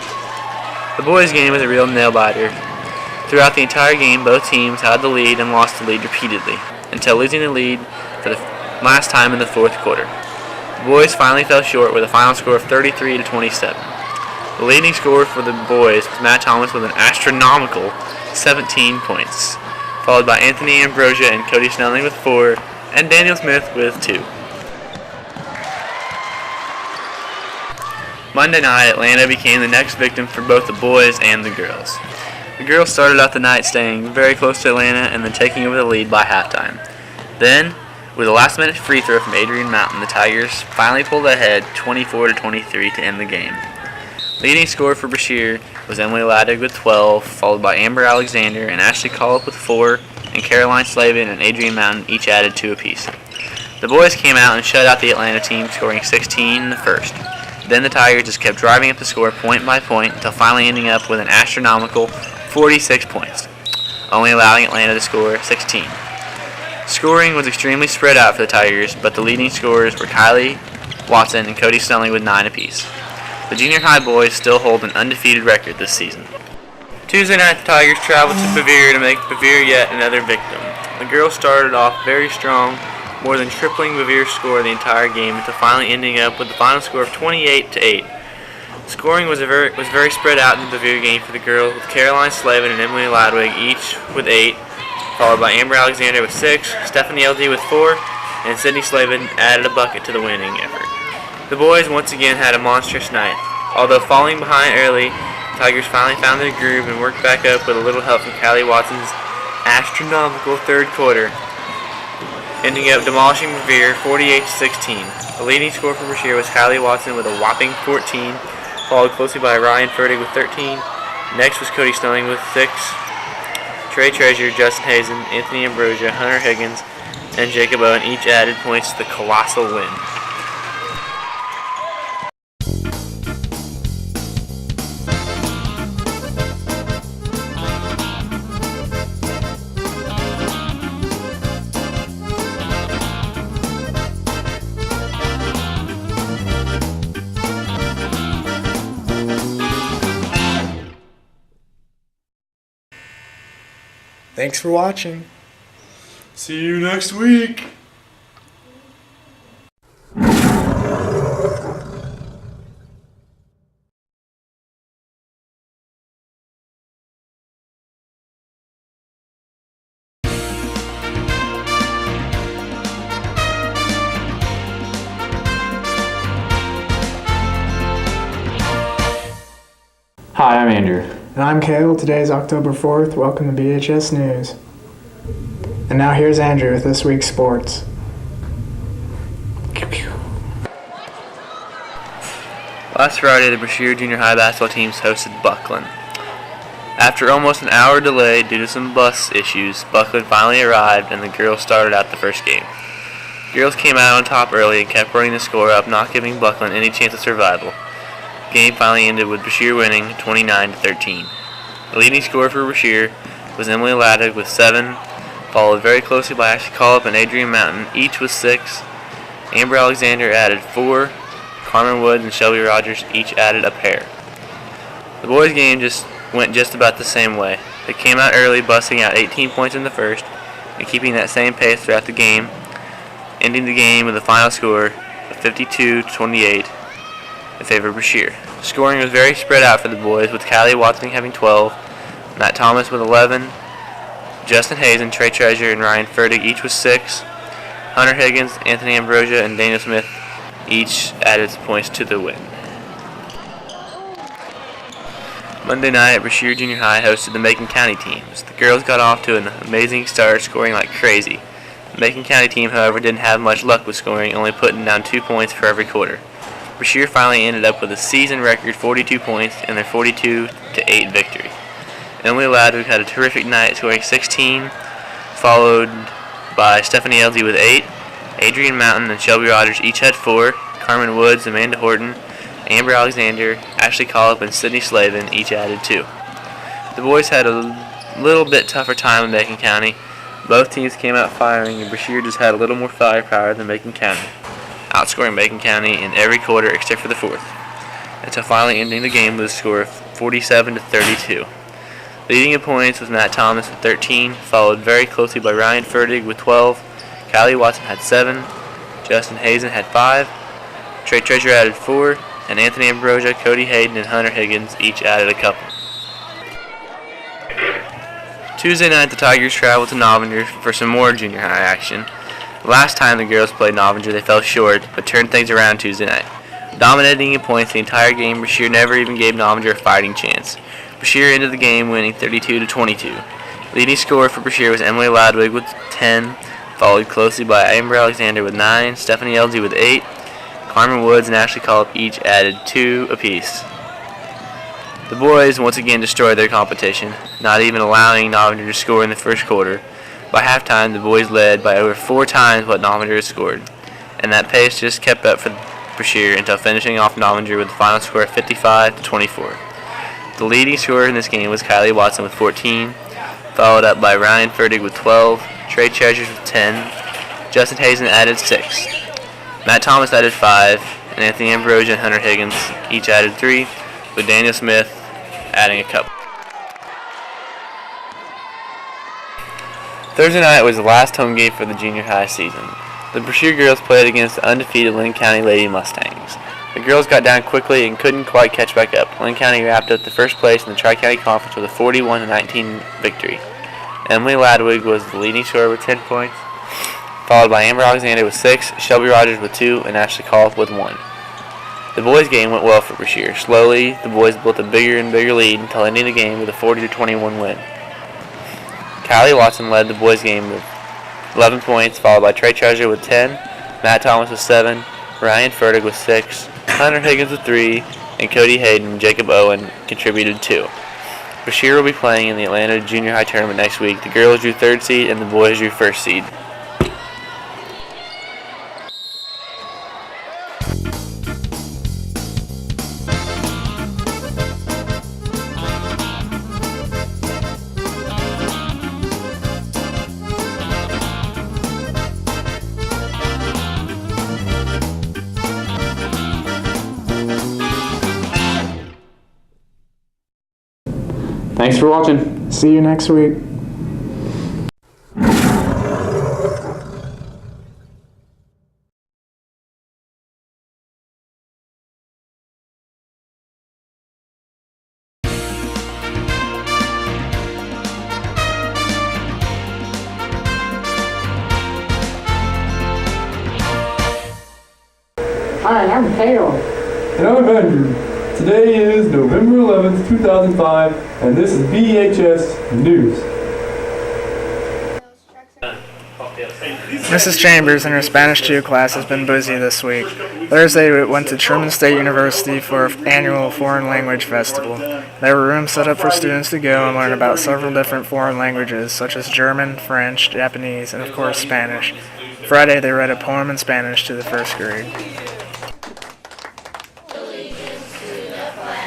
The boys' game was a real nail-biter. Throughout the entire game, both teams had the lead and lost the lead repeatedly, until losing the lead for the last time in the fourth quarter. The boys finally fell short with a final score of 33-27. The leading scorer for the boys was Matt Thomas with an astronomical 17 points, followed by Anthony Ambrosia and Cody Snelling with 4, and Daniel Smith with 2. Monday night, Atlanta became the next victim for both the boys and the girls. The girls started out the night staying very close to Atlanta and then taking over the lead by halftime. Then, with a last-minute free throw from Adrian Mountain, the Tigers finally pulled ahead 24-23 to end the game. Leading scorer for Brashear was Emily Laddig with 12, followed by Amber Alexander and Ashley Collop with 4, and Caroline Slavin and Adrian Mountain each added 2 apiece. The boys came out and shut out the Atlanta team, scoring 16 in the first. Then the Tigers just kept driving up the score point by point until finally ending up with an astronomical 46 points, only allowing Atlanta to score 16. Scoring was extremely spread out for the Tigers, but the leading scorers were Kylie Watson and Cody Snelling with 9 apiece. The junior high boys still hold an undefeated record this season. Tuesday night, the Tigers traveled to Bevier to make Bevier yet another victim. The girls started off very strong, more than tripling Bevier's score the entire game until finally ending up with the final score of 28-8. Scoring was very spread out in the Bevier game for the girls, with Caroline Slavin and Emily Ladwig each with 8, followed by Amber Alexander with 6, Stephanie LD with 4, and Sydney Slavin added a bucket to the winning effort. The boys once again had a monstrous night. Although falling behind early, the Tigers finally found their groove and worked back up with a little help from Kylie Watson's astronomical third quarter, ending up demolishing Bevier 48-16. The leading scorer for Brashear was Kylie Watson with a whopping 14, followed closely by Ryan Ferdig with 13. Next was Cody Snelling with 6. Trey Treasure, Justin Hazen, Anthony Ambrosia, Hunter Higgins, and Jacob Owen each added points to the colossal win. Thanks for watching. See you next week! Hi, I'm Andrew. And I'm Cale. Today is October 4th. Welcome to BHS News. And now here's Andrew with this week's sports. Last Friday, the Brashear Junior High basketball teams hosted Buckland. After almost an hour delay due to some bus issues, Buckland finally arrived and the girls started out the first game. The girls came out on top early and kept running the score up, not giving Buckland any chance of survival. The game finally ended with Brashear winning 29-13. The leading scorer for Brashear was Emily Laddig with 7, followed very closely by Ashley Collop and Adrian Mountain, each with 6. Amber Alexander added 4. Carmen Woods and Shelby Rogers each added a pair. The boys' game went just about the same way. They came out early, busting out 18 points in the first, and keeping that same pace throughout the game, ending the game with a final score of 52-28 in favor of Brashear. Scoring was very spread out for the boys, with Kylie Watson having 12, Matt Thomas with 11, Justin Hazen, Trey Treasure, and Ryan Ferdig each with 6. Hunter Higgins, Anthony Ambrosia, and Daniel Smith each added points to the win. Monday night, Brashear Junior High hosted the Macon County teams. The girls got off to an amazing start, scoring like crazy. The Macon County team, however, didn't have much luck with scoring, only putting down 2 points for every quarter. Brashear finally ended up with a season record 42 points in their 42-8 victory. Emily Ladwig had a terrific night, scoring 16, followed by Stephanie LD with 8. Adrian Mountain and Shelby Rogers each had 4. Carmen Woods, Amanda Horton, Amber Alexander, Ashley Collop, and Sydney Slavin each added 2. The boys had a little bit tougher time in Macon County, Both teams came out firing, and Brashear just had a little more firepower than Macon County, outscoring Macon County in every quarter except for the fourth, until finally ending the game with a score of 47-32. Leading in points was Matt Thomas with 13, followed very closely by Ryan Ferdig with 12. Kylie Watson had 7, Justin Hazen had 5, Trey Treasure added 4, and Anthony Ambrosia, Cody Hayden, and Hunter Higgins each added a couple. Tuesday night, the Tigers traveled to Novinger for some more junior high action. Last time the girls played Novinger, they fell short, but turned things around Tuesday night. Dominating in points the entire game, Brashear never even gave Novinger a fighting chance. Brashear ended the game winning 32-22. Leading scorer for Brashear was Emily Ladwig with 10, followed closely by Amber Alexander with 9, Stephanie Elsie with 8, Carmen Woods and Ashley Collop each added 2 apiece. The boys once again destroyed their competition, not even allowing Novinger to score in the first quarter. By halftime, the boys led by over 4 times what Novinger had scored, and that pace just kept up for Brashear until finishing off Novinger with the final score of 55-24. The leading scorer in this game was Kylie Watson with 14, followed up by Ryan Ferdig with 12, Trey Treasures with 10, Justin Hazen added 6, Matt Thomas added 5, and Anthony Ambrosia and Hunter Higgins each added 3, with Daniel Smith adding a couple. Thursday night was the last home game for the junior high season. The Brashear girls played against the undefeated Lynn County Lady Mustangs. The girls got down quickly and couldn't quite catch back up. Lynn County wrapped up the first place in the Tri-County Conference with a 41-19 victory. Emily Ladwig was the leading scorer with 10 points, followed by Amber Alexander with 6, Shelby Rogers with 2, and Ashley Collop with 1. The boys' game went well for Brashear. Slowly, the boys built a bigger and bigger lead until ending the game with a 40-21 win. Kylie Watson led the boys' game with 11 points, followed by Trey Treasure with 10, Matt Thomas with 7, Ryan Ferdig with 6, Hunter Higgins with 3, and Cody Hayden and Jacob Owen contributed 2. Brashear will be playing in the Atlanta Junior High Tournament next week. The girls drew 3rd seed and the boys drew 1st seed. Thanks for watching. See you next week. Hi, I'm Hale. And I'm Andrew. Today is November 11th, 2005, and this is BHS News. Mrs. Chambers and her Spanish 2 class has been busy this week. Thursday we went to Truman State University for an annual foreign language festival. There were rooms set up for students to go and learn about several different foreign languages such as German, French, Japanese, and of course Spanish. Friday they read a poem in Spanish to the 1st grade.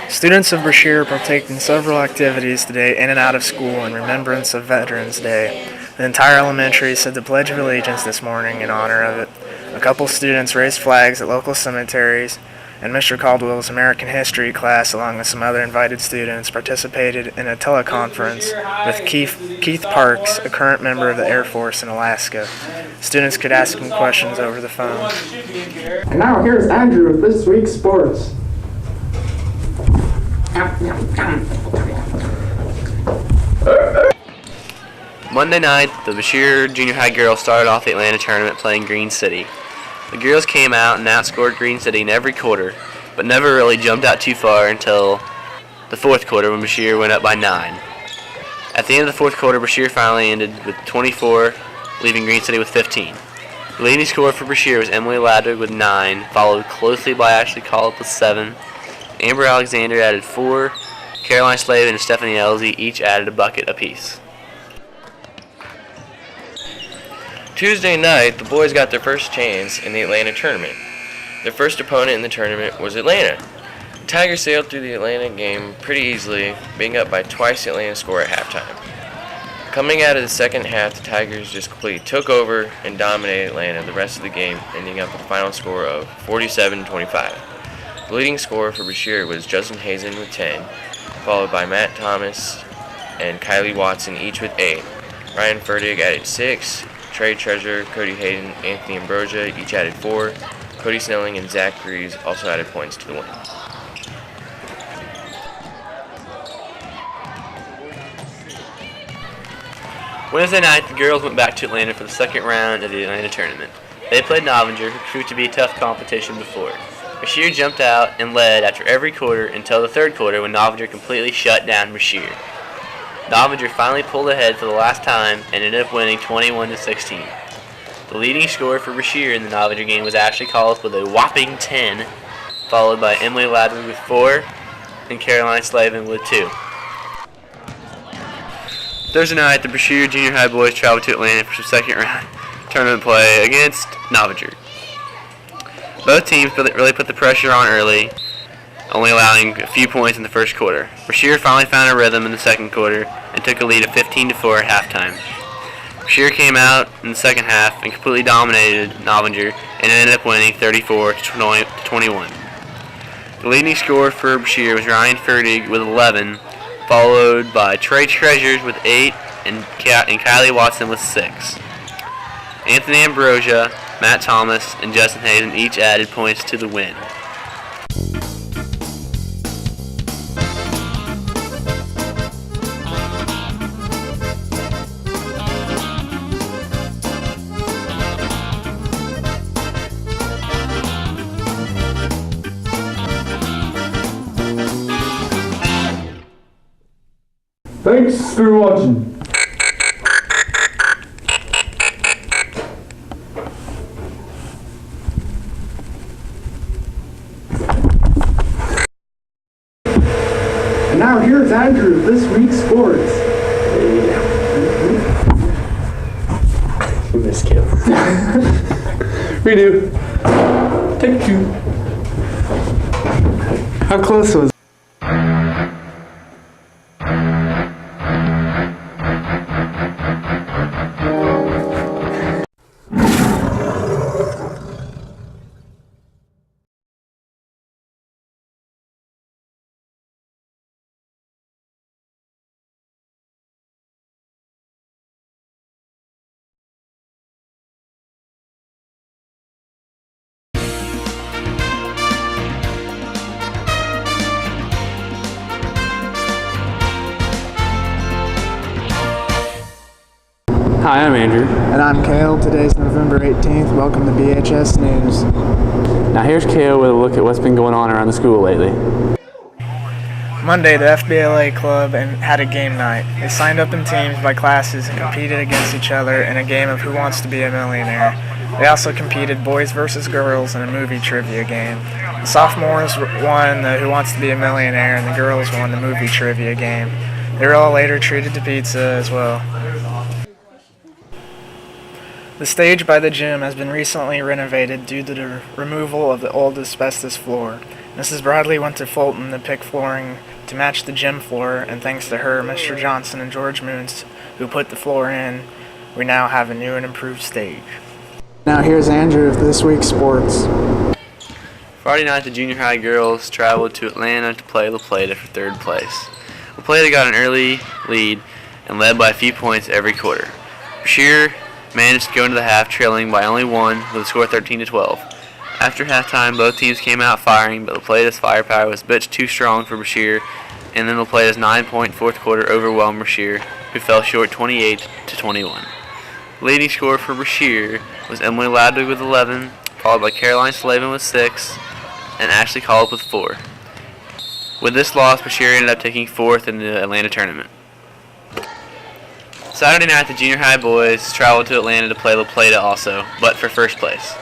Students of Brashear partake in several activities today in and out of school in remembrance of Veterans Day. The entire elementary said the Pledge of Allegiance this morning in honor of it. A couple students raised flags at local cemeteries, and Mr. Caldwell's American History class, along with some other invited students, participated in a teleconference with Keith Parks, a current member of the Air Force in Alaska. Students could ask him questions over the phone. And now here's Andrew with this week's sports. Monday night, the Brashear Junior High girls started off the Atlanta tournament playing Green City. The girls came out and outscored Green City in every quarter, but never really jumped out too far until the 4th quarter when Brashear went up by 9. At the end of the 4th quarter, Brashear finally ended with 24, leaving Green City with 15. The leading scorer for Brashear was Emily Ladwig with 9, followed closely by Ashley Collop with 7. Amber Alexander added 4, Caroline Slavin and Stephanie Elsie each added a bucket apiece. Tuesday night, the boys got their first chance in the Atlanta tournament. Their first opponent in the tournament was Atlanta. The Tigers sailed through the Atlanta game pretty easily, being up by twice the Atlanta score at halftime. Coming out of the second half, the Tigers just completely took over and dominated Atlanta the rest of the game, ending up with a final score of 47-25. The leading scorer for Brashear was Justin Hazen with 10, followed by Matt Thomas and Kylie Watson, each with 8. Ryan Ferdig added 6. Trey Treasure, Cody Hayden, Anthony Ambrosia each added 4. Cody Snelling and Zach Greaves also added points to the win. Wednesday night, the girls went back to Atlanta for the second round of the Atlanta tournament. They played Novinger, who proved to be a tough competition before. Brashear jumped out and led after every quarter until the third quarter when Novinger completely shut down Brashear. Novinger finally pulled ahead for the last time and ended up winning 21-16. The leading scorer for Brashear in the Novinger game was Ashley Collis with a whopping 10, followed by Emily Ladwig with 4 and Caroline Slavin with 2. Thursday night, the Brashear Junior High boys traveled to Atlanta for some second round tournament play against Novinger. Both teams really put the pressure on early, only allowing a few points in the first quarter. Brashear finally found a rhythm in the second quarter and took a lead of 15-4 at halftime. Brashear came out in the second half and completely dominated Novinger and ended up winning 34-21. The leading scorer for Brashear was Ryan Ferdig with 11, followed by Trey Treasures with 8 and Kylie Watson with 6. Anthony Ambrosia, Matt Thomas, and Justin Hayden each added points to the win. Thanks for watching. And now here's Andrew with this week's sports. We miss Caleb. We do. Take 2. How close was Hi, I'm Andrew. And I'm Kale. Today's November 18th. Welcome to BHS News. Now here's Kale with a look at what's been going on around the school lately. Monday, the FBLA club had a game night. They signed up in teams by classes and competed against each other in a game of Who Wants to Be a Millionaire. They also competed boys versus girls in a movie trivia game. The sophomores won the Who Wants to Be a Millionaire and the girls won the movie trivia game. They were all later treated to pizza as well. The stage by the gym has been recently renovated due to the removal of the old asbestos floor. Mrs. Bradley went to Fulton to pick flooring to match the gym floor, and thanks to her, Mr. Johnson and George Moons, who put the floor in, we now have a new and improved stage. Now here's Andrew with this week's sports. Friday night, the junior high girls traveled to Atlanta to play La Plata for third place. La Plata got an early lead and led by a few points every quarter. Brashear managed to go into the half trailing by only 1 with a score 13-12. After halftime, both teams came out firing, but La Plata's firepower was a bit too strong for Brashear, and then La Plata's 9-point fourth quarter overwhelmed Brashear, who fell short 28-21. The leading scorer for Brashear was Emily Ladwig with 11, followed by Caroline Slavin with 6, and Ashley Collins with 4. With this loss, Brashear ended up taking 4th in the Atlanta tournament. Saturday night, the junior high boys traveled to Atlanta to play La Plata also, but for first place.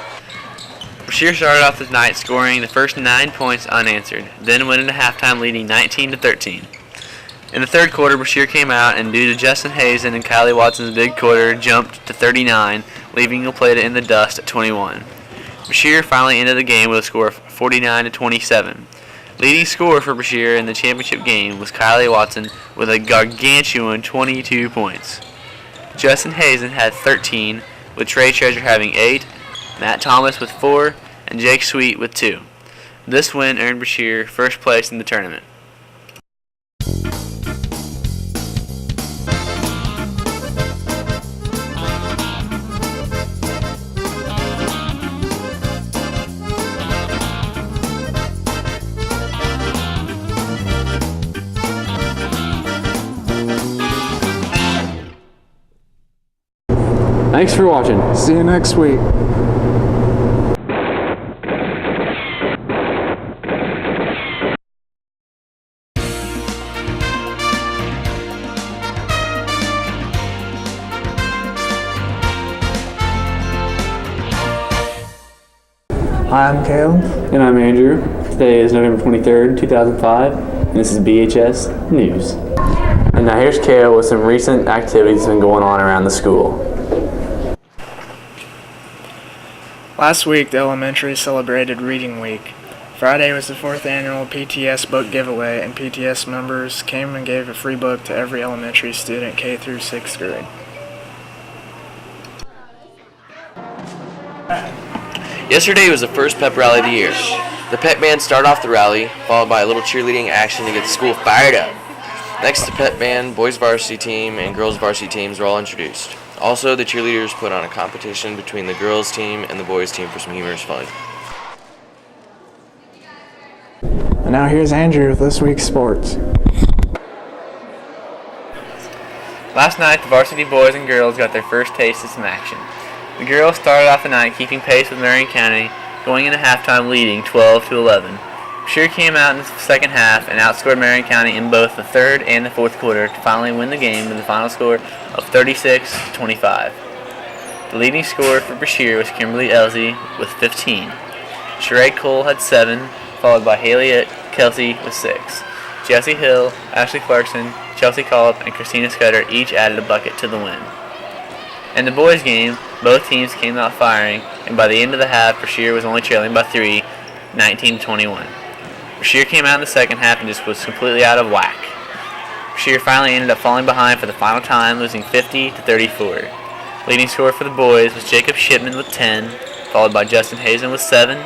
Brashear started off the night scoring the first 9 points unanswered, then went into halftime leading 19-13. In the third quarter, Brashear came out and due to Justin Hazen and Kylie Watson's big quarter, jumped to 39, leaving La Plata in the dust at 21. Brashear finally ended the game with a score of 49-27. Leading scorer for Brashear in the championship game was Kylie Watson with a gargantuan 22 points. Justin Hazen had 13, with Trey Treasure having 8, Matt Thomas with 4, and Jake Sweet with 2. This win earned Brashear first place in the tournament. Thanks for watching. See you next week. Hi, I'm Caleb. And I'm Andrew. Today is November 23rd, 2005, and this is BHS News. And now here's Kale with some recent activities that have been going on around the school. Last week, the elementary celebrated Reading Week. Friday was the 4th annual PTS book giveaway, and PTS members came and gave a free book to every elementary student K through 6th grade. Yesterday was the first pep rally of the year. The pep band started off the rally, followed by a little cheerleading action to get the school fired up. Next, the pep band, boys varsity team, and girls varsity teams were all introduced. Also, the cheerleaders put on a competition between the girls team and the boys team for some humorous fun. And now here's Andrew with this week's sports. Last night, the varsity boys and girls got their first taste of some action. The girls started off the night keeping pace with Marion County, going into halftime leading 12-11. Brashear came out in the second half and outscored Marion County in both the third and the fourth quarter to finally win the game with a final score of 36-25. The leading scorer for Brashear was Kimberly Elsie with 15. Sheree Cole had 7, followed by Haley Kelsey with 6. Jessie Hill, Ashley Clarkson, Chelsea Collop, and Christina Scudder each added a bucket to the win. In the boys' game, both teams came out firing, and by the end of the half, Brashear was only trailing by 3, 19-21. Brashear came out in the second half and just was completely out of whack. Brashear finally ended up falling behind for the final time, losing 50-34. Leading scorer for the boys was Jacob Shipman with 10, followed by Justin Hazen with 7,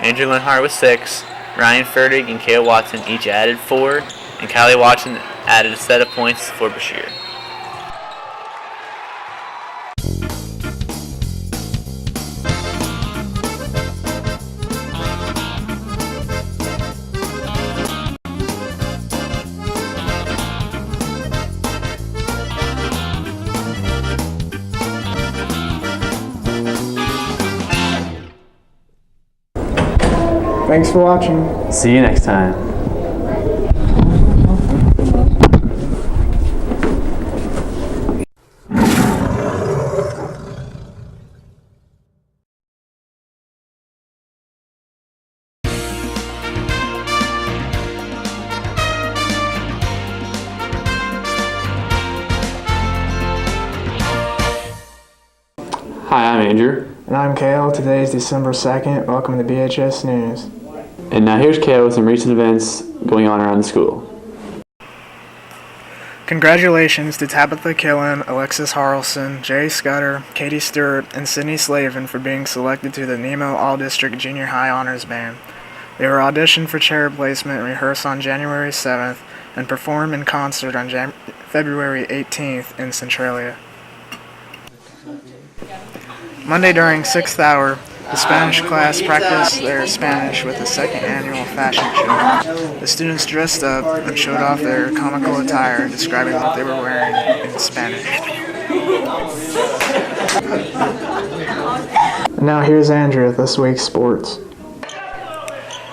Andrew Linhart with 6, Ryan Ferdig and Kale Watson each added 4, and Kylie Watson added a set of points for Brashear. Thanks for watching. See you next time. Hi, I'm Andrew. And I'm Kale. Today is December 2nd. Welcome to BHS News. And now here's Kale with some recent events going on around the school. Congratulations to Tabitha Killen, Alexis Harrelson, Jay Scudder, Katie Stewart, and Sydney Slavin for being selected to the Nemo All-District Junior High Honors Band. They were auditioned for chair replacement, rehearse on January 7th, and perform in concert on February 18th in Centralia. Monday during 6th hour, the Spanish class practiced their Spanish with the second annual fashion show. The students dressed up and showed off their comical attire, describing what they were wearing in Spanish. And now here's Andrew with this week's sports.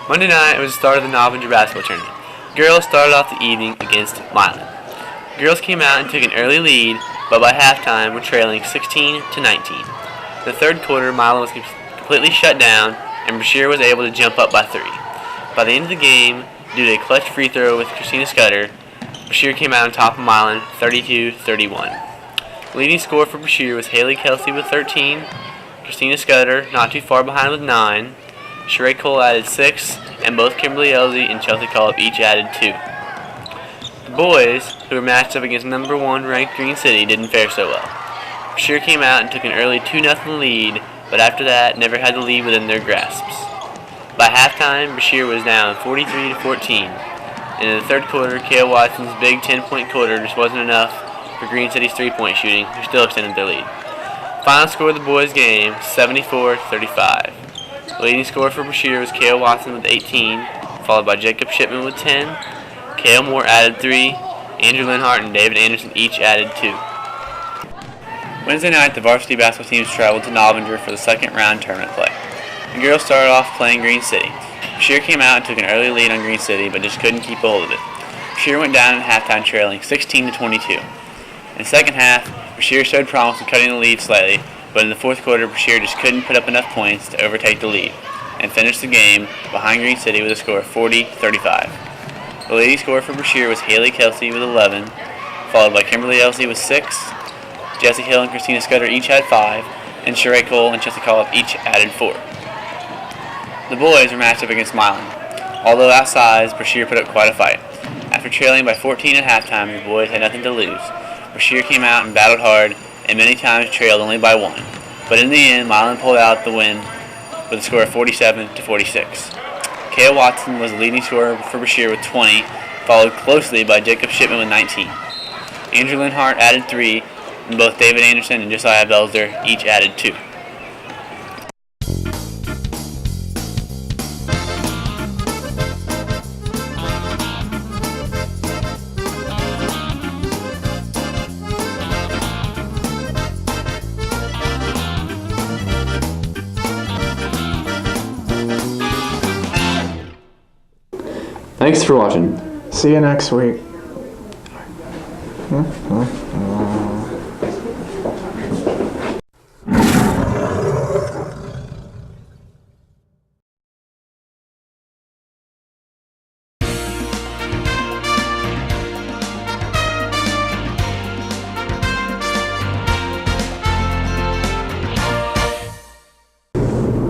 Monday night was the start of the Novinger basketball tournament. Girls started off the evening against Milan. Girls came out and took an early lead, but by halftime were trailing 16-19. In the third quarter, Milan was completely shut down, and Brashear was able to jump up by 3. By the end of the game, due to a clutch free throw with Christina Scudder, Brashear came out on top of Milan 32-31. The leading scorer for Brashear was Haley Kelsey with 13, Christina Scudder not too far behind with 9, Sheree Cole added 6, and both Kimberly Elsie and Chelsea Collop each added 2. The boys, who were matched up against number 1 ranked Green City, didn't fare so well. Brashear came out and took an early 2-0 lead, but after that never had the lead within their grasps. By halftime, Brashear was down 43-14, and in the third quarter, Cale Watson's big 10-point quarter just wasn't enough for Green City's 3-point shooting, who still extended their lead. Final score of the boys' game, 74-35. The leading scorer for Brashear was Cale Watson with 18, followed by Jacob Shipman with 10. Cale Moore added 3. Andrew Linhart and David Anderson each added 2. Wednesday night, the varsity basketball teams traveled to Novinger for the second round tournament play. The girls started off playing Green City. Brashear came out and took an early lead on Green City, but just couldn't keep a hold of it. Brashear went down at halftime trailing 16-22. In the second half, Brashear showed promise of cutting the lead slightly, but in the fourth quarter, Brashear just couldn't put up enough points to overtake the lead, and finished the game behind Green City with a score of 40-35. The leading scorer for Brashear was Haley Kelsey with 11, followed by Kimberly Elsey with 6. Jessie Hill and Christina Scudder each had 5, and Sheree Cole and Chelsea Collop each added 4. The boys were matched up against Milan. Although outsized, Brashear put up quite a fight. After trailing by 14 at halftime, the boys had nothing to lose. Brashear came out and battled hard, and many times trailed only by 1. But in the end, Milan pulled out the win with a score of 47-46. Cale Watson was the leading scorer for Brashear with 20, followed closely by Jacob Shipman with 19. Andrew Linhart added 3, and both David Anderson and Josiah Belzer each added 2. Thanks for watching. See you next week.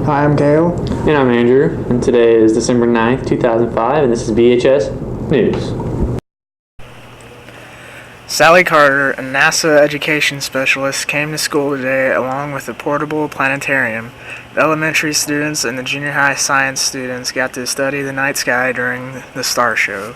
Hi, I'm Cale. And I'm Andrew, and today is December 9th, 2005, and this is BHS News. Sally Carter, a NASA education specialist, came to school today along with a portable planetarium. The elementary students and the junior high science students got to study the night sky during the star show.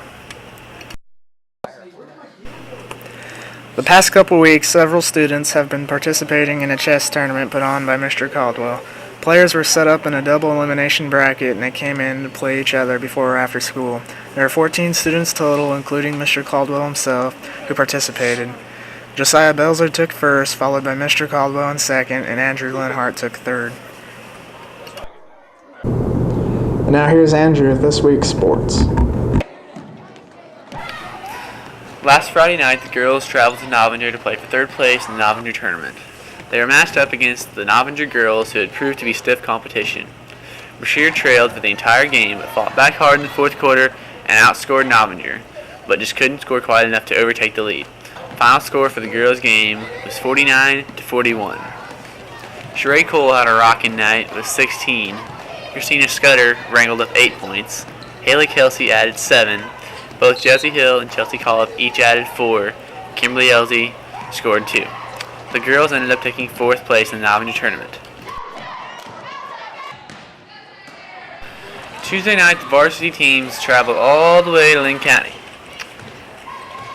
The past couple weeks, several students have been participating in a chess tournament put on by Mr. Caldwell. Players were set up in a double elimination bracket and they came in to play each other before or after school. There are 14 students total, including Mr. Caldwell himself, who participated. Josiah Belzer took first, followed by Mr. Caldwell in second, and Andrew Linhart took third. And now here's Andrew with this week's sports. Last Friday night, the girls traveled to Novinger to play for third place in the Novinger tournament. They were matched up against the Novinger girls, who had proved to be stiff competition. Brashear trailed for the entire game, but fought back hard in the fourth quarter and outscored Novinger, but just couldn't score quite enough to overtake the lead. Final score for the girls' game was 49-41. Sheree Cole had a rocking night with 16. Christina Scudder wrangled up 8 points. Haley Kelsey added 7. Both Jessie Hill and Chelsea Collop each added 4. Kimberly Elsey scored 2. The girls ended up taking 4th place in the Novinger tournament. Tuesday night, the varsity teams traveled all the way to Linn County.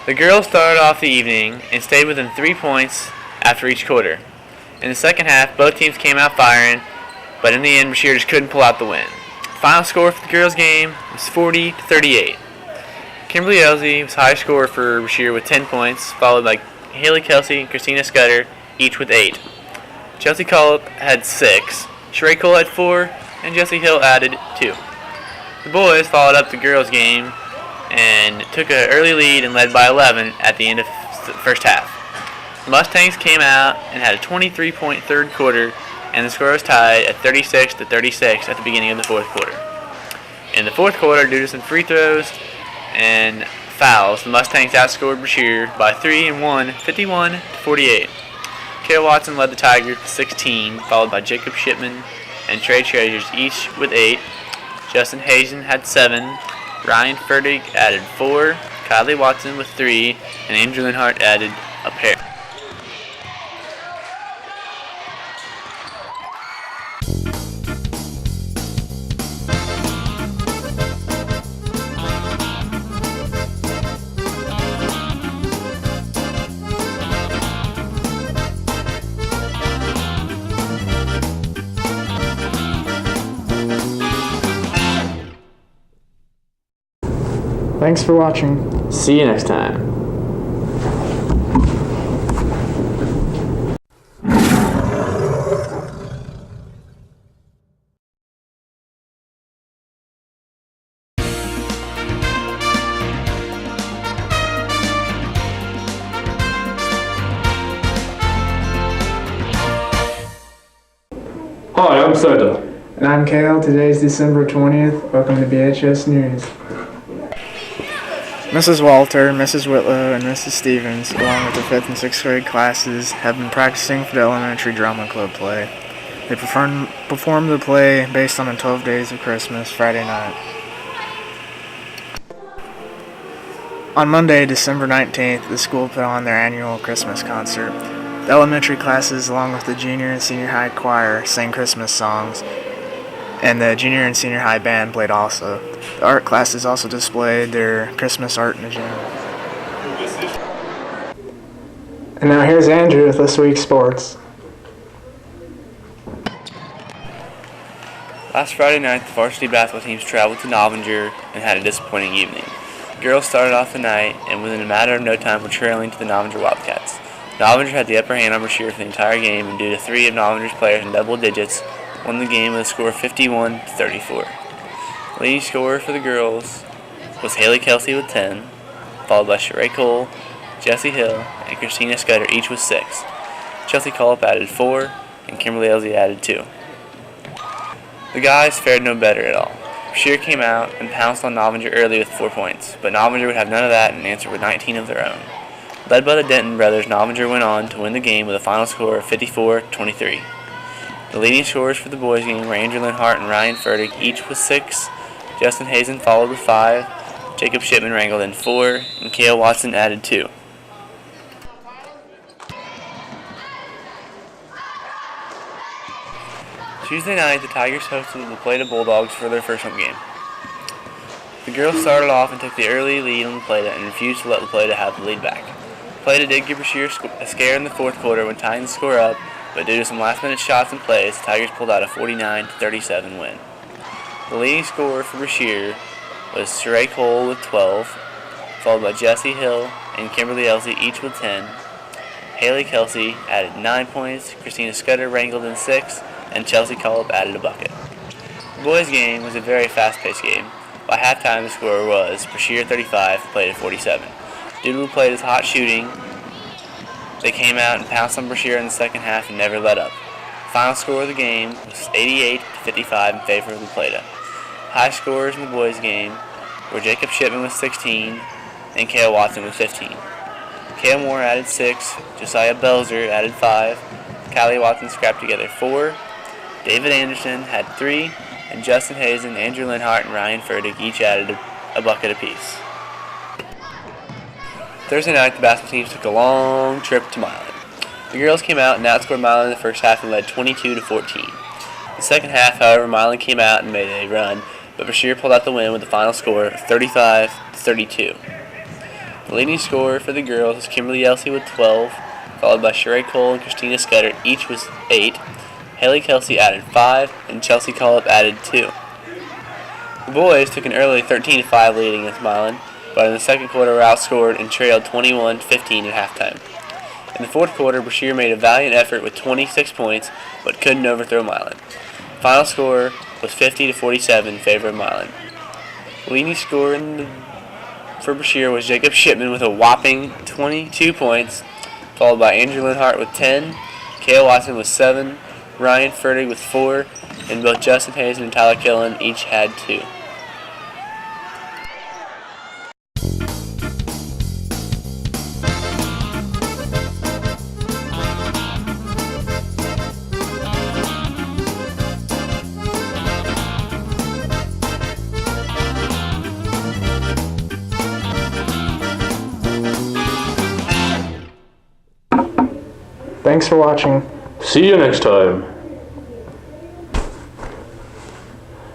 The girls started off the evening and stayed within 3 points after each quarter. In the second half, both teams came out firing, but in the end, Brashear just couldn't pull out the win. Final score for the girls' game was 40-38. Kimberly Elsey was high scorer for Brashear with 10 points, followed by Haley Kelsey and Christina Scudder, each with 8. Chelsea Collop had 6, Sheree Cole had 4, and Jessie Hill added 2. The boys followed up the girls' game and took an early lead and led by 11 at the end of the first half. The Mustangs came out and had a 23-point third quarter, and the score was tied at 36-36 at the beginning of the fourth quarter. In the fourth quarter, due to some free throws and fouls, the Mustangs outscored Brashear by 3 and won 51-48. Cale Watson led the Tigers with 16, followed by Jacob Shipman and Trey Treasures, each with 8. Justin Hazen had 7. Ryan Fertig added 4. Kylie Watson with 3, and Andrew Linhart added a pair. Thanks for watching. See you next time. Hi, I'm Santa. And I'm Kale. Today's December 20th. Welcome to BHS News. Mrs. Walter, Mrs. Whitlow, and Mrs. Stevens, along with the 5th and 6th grade classes, have been practicing for the elementary drama club play. They performed the play based on the 12 Days of Christmas Friday night. On Monday, December 19th, the school put on their annual Christmas concert. The elementary classes, along with the junior and senior high choir, sang Christmas songs, and the junior and senior high band played also. The art classes also displayed their Christmas art in the gym. And now here's Andrew with this week's sports. Last Friday night, the varsity basketball teams traveled to Novinger and had a disappointing evening. The girls started off the night and within a matter of no time were trailing to the Novinger Wildcats. Novinger had the upper hand on Brashear for the entire game, and due to 3 of Novinger's players in double digits, won the game with a score of 51-34. The leading scorer for the girls was Haley Kelsey with 10, followed by Sheree Cole, Jessie Hill, and Christina Scudder, each with 6. Chelsea Collop added 4, and Kimberly Elsie added 2. The guys fared no better at all. Brashear came out and pounced on Novinger early with 4 points, but Novinger would have none of that and answered with 19 of their own. Led by the Denton brothers, Novinger went on to win the game with a final score of 54-23. The leading scorers for the boys' game were Andrew Linhart and Ryan Fertig, each with 6. Justin Hazen followed with 5. Jacob Shipman wrangled in 4, and Kale Watson added 2. Tuesday night, the Tigers hosted the Plata Bulldogs for their first home game. The girls started off and took the early lead on the Plata and refused to let the Plata have the lead back. Plata did give Brashear a scare in the fourth quarter when tying the score up, but due to some last-minute shots and plays, the Tigers pulled out a 49-37 win. The leading scorer for Brashear was Sheree Cole with 12, followed by Jessie Hill and Kimberly Elsie, each with 10. Haley Kelsey added 9 points, Christina Scudder wrangled in 6, and Chelsea Collop added a bucket. The boys' game was a very fast-paced game. By halftime, the score was Brashear 35, Plata 47. Due to the Plata's hot shooting, they came out and pounced on Brashear in the second half and never let up. The final score of the game was 88-55 in favor of the Plata. High scorers in the boys' game were Jacob Shipman with 16 and Kale Watson with 15. Kale Moore added 6, Josiah Belzer added 5, Callie Watson scrapped together 4, David Anderson had 3, and Justin Hazen, Andrew Linhart, and Ryan Fertig each added a bucket apiece. Thursday night, the basketball teams took a long trip to Milan. The girls came out and outscored Milan in the first half and led 22-14. The second half, however, Milan came out and made a run, but Brashear pulled out the win with the final score of 35-32. The leading scorer for the girls was Kimberly Elsie with 12, followed by Sheree Cole and Christina Scudder, each with 8. Haley Kelsey added 5, and Chelsea Collop added 2. The boys took an early 13-5 lead against Milan, but in the second quarter were outscored and trailed 21-15 at halftime. In the fourth quarter, Brashear made a valiant effort with 26 points, but couldn't overthrow Milan. The final score was 50-47 in favor of Milan. The leading scorer for Brashear was Jacob Shipman with a whopping 22 points, followed by Andrew Linhart with 10, Kale Watson with 7, Ryan Fertig with 4, and both Justin Hazen and Tyler Killen each had 2. Thanks for watching. See you next time.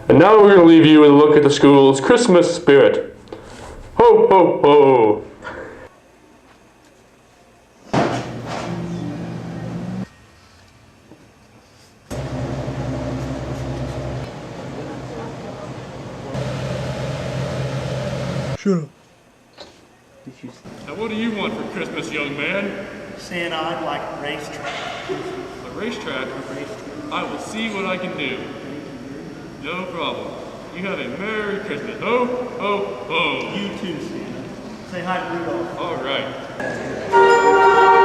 And now we're going to leave you with a look at the school's Christmas spirit. Ho, ho, ho! Shut up. Massachusetts. Now what do you want for Christmas, young man? Saying I'd like a racetrack. A racetrack? I will see what I can do. No problem. You have a Merry Christmas. Ho, ho, ho. You too, Santa. Say hi to Rudolph. All right.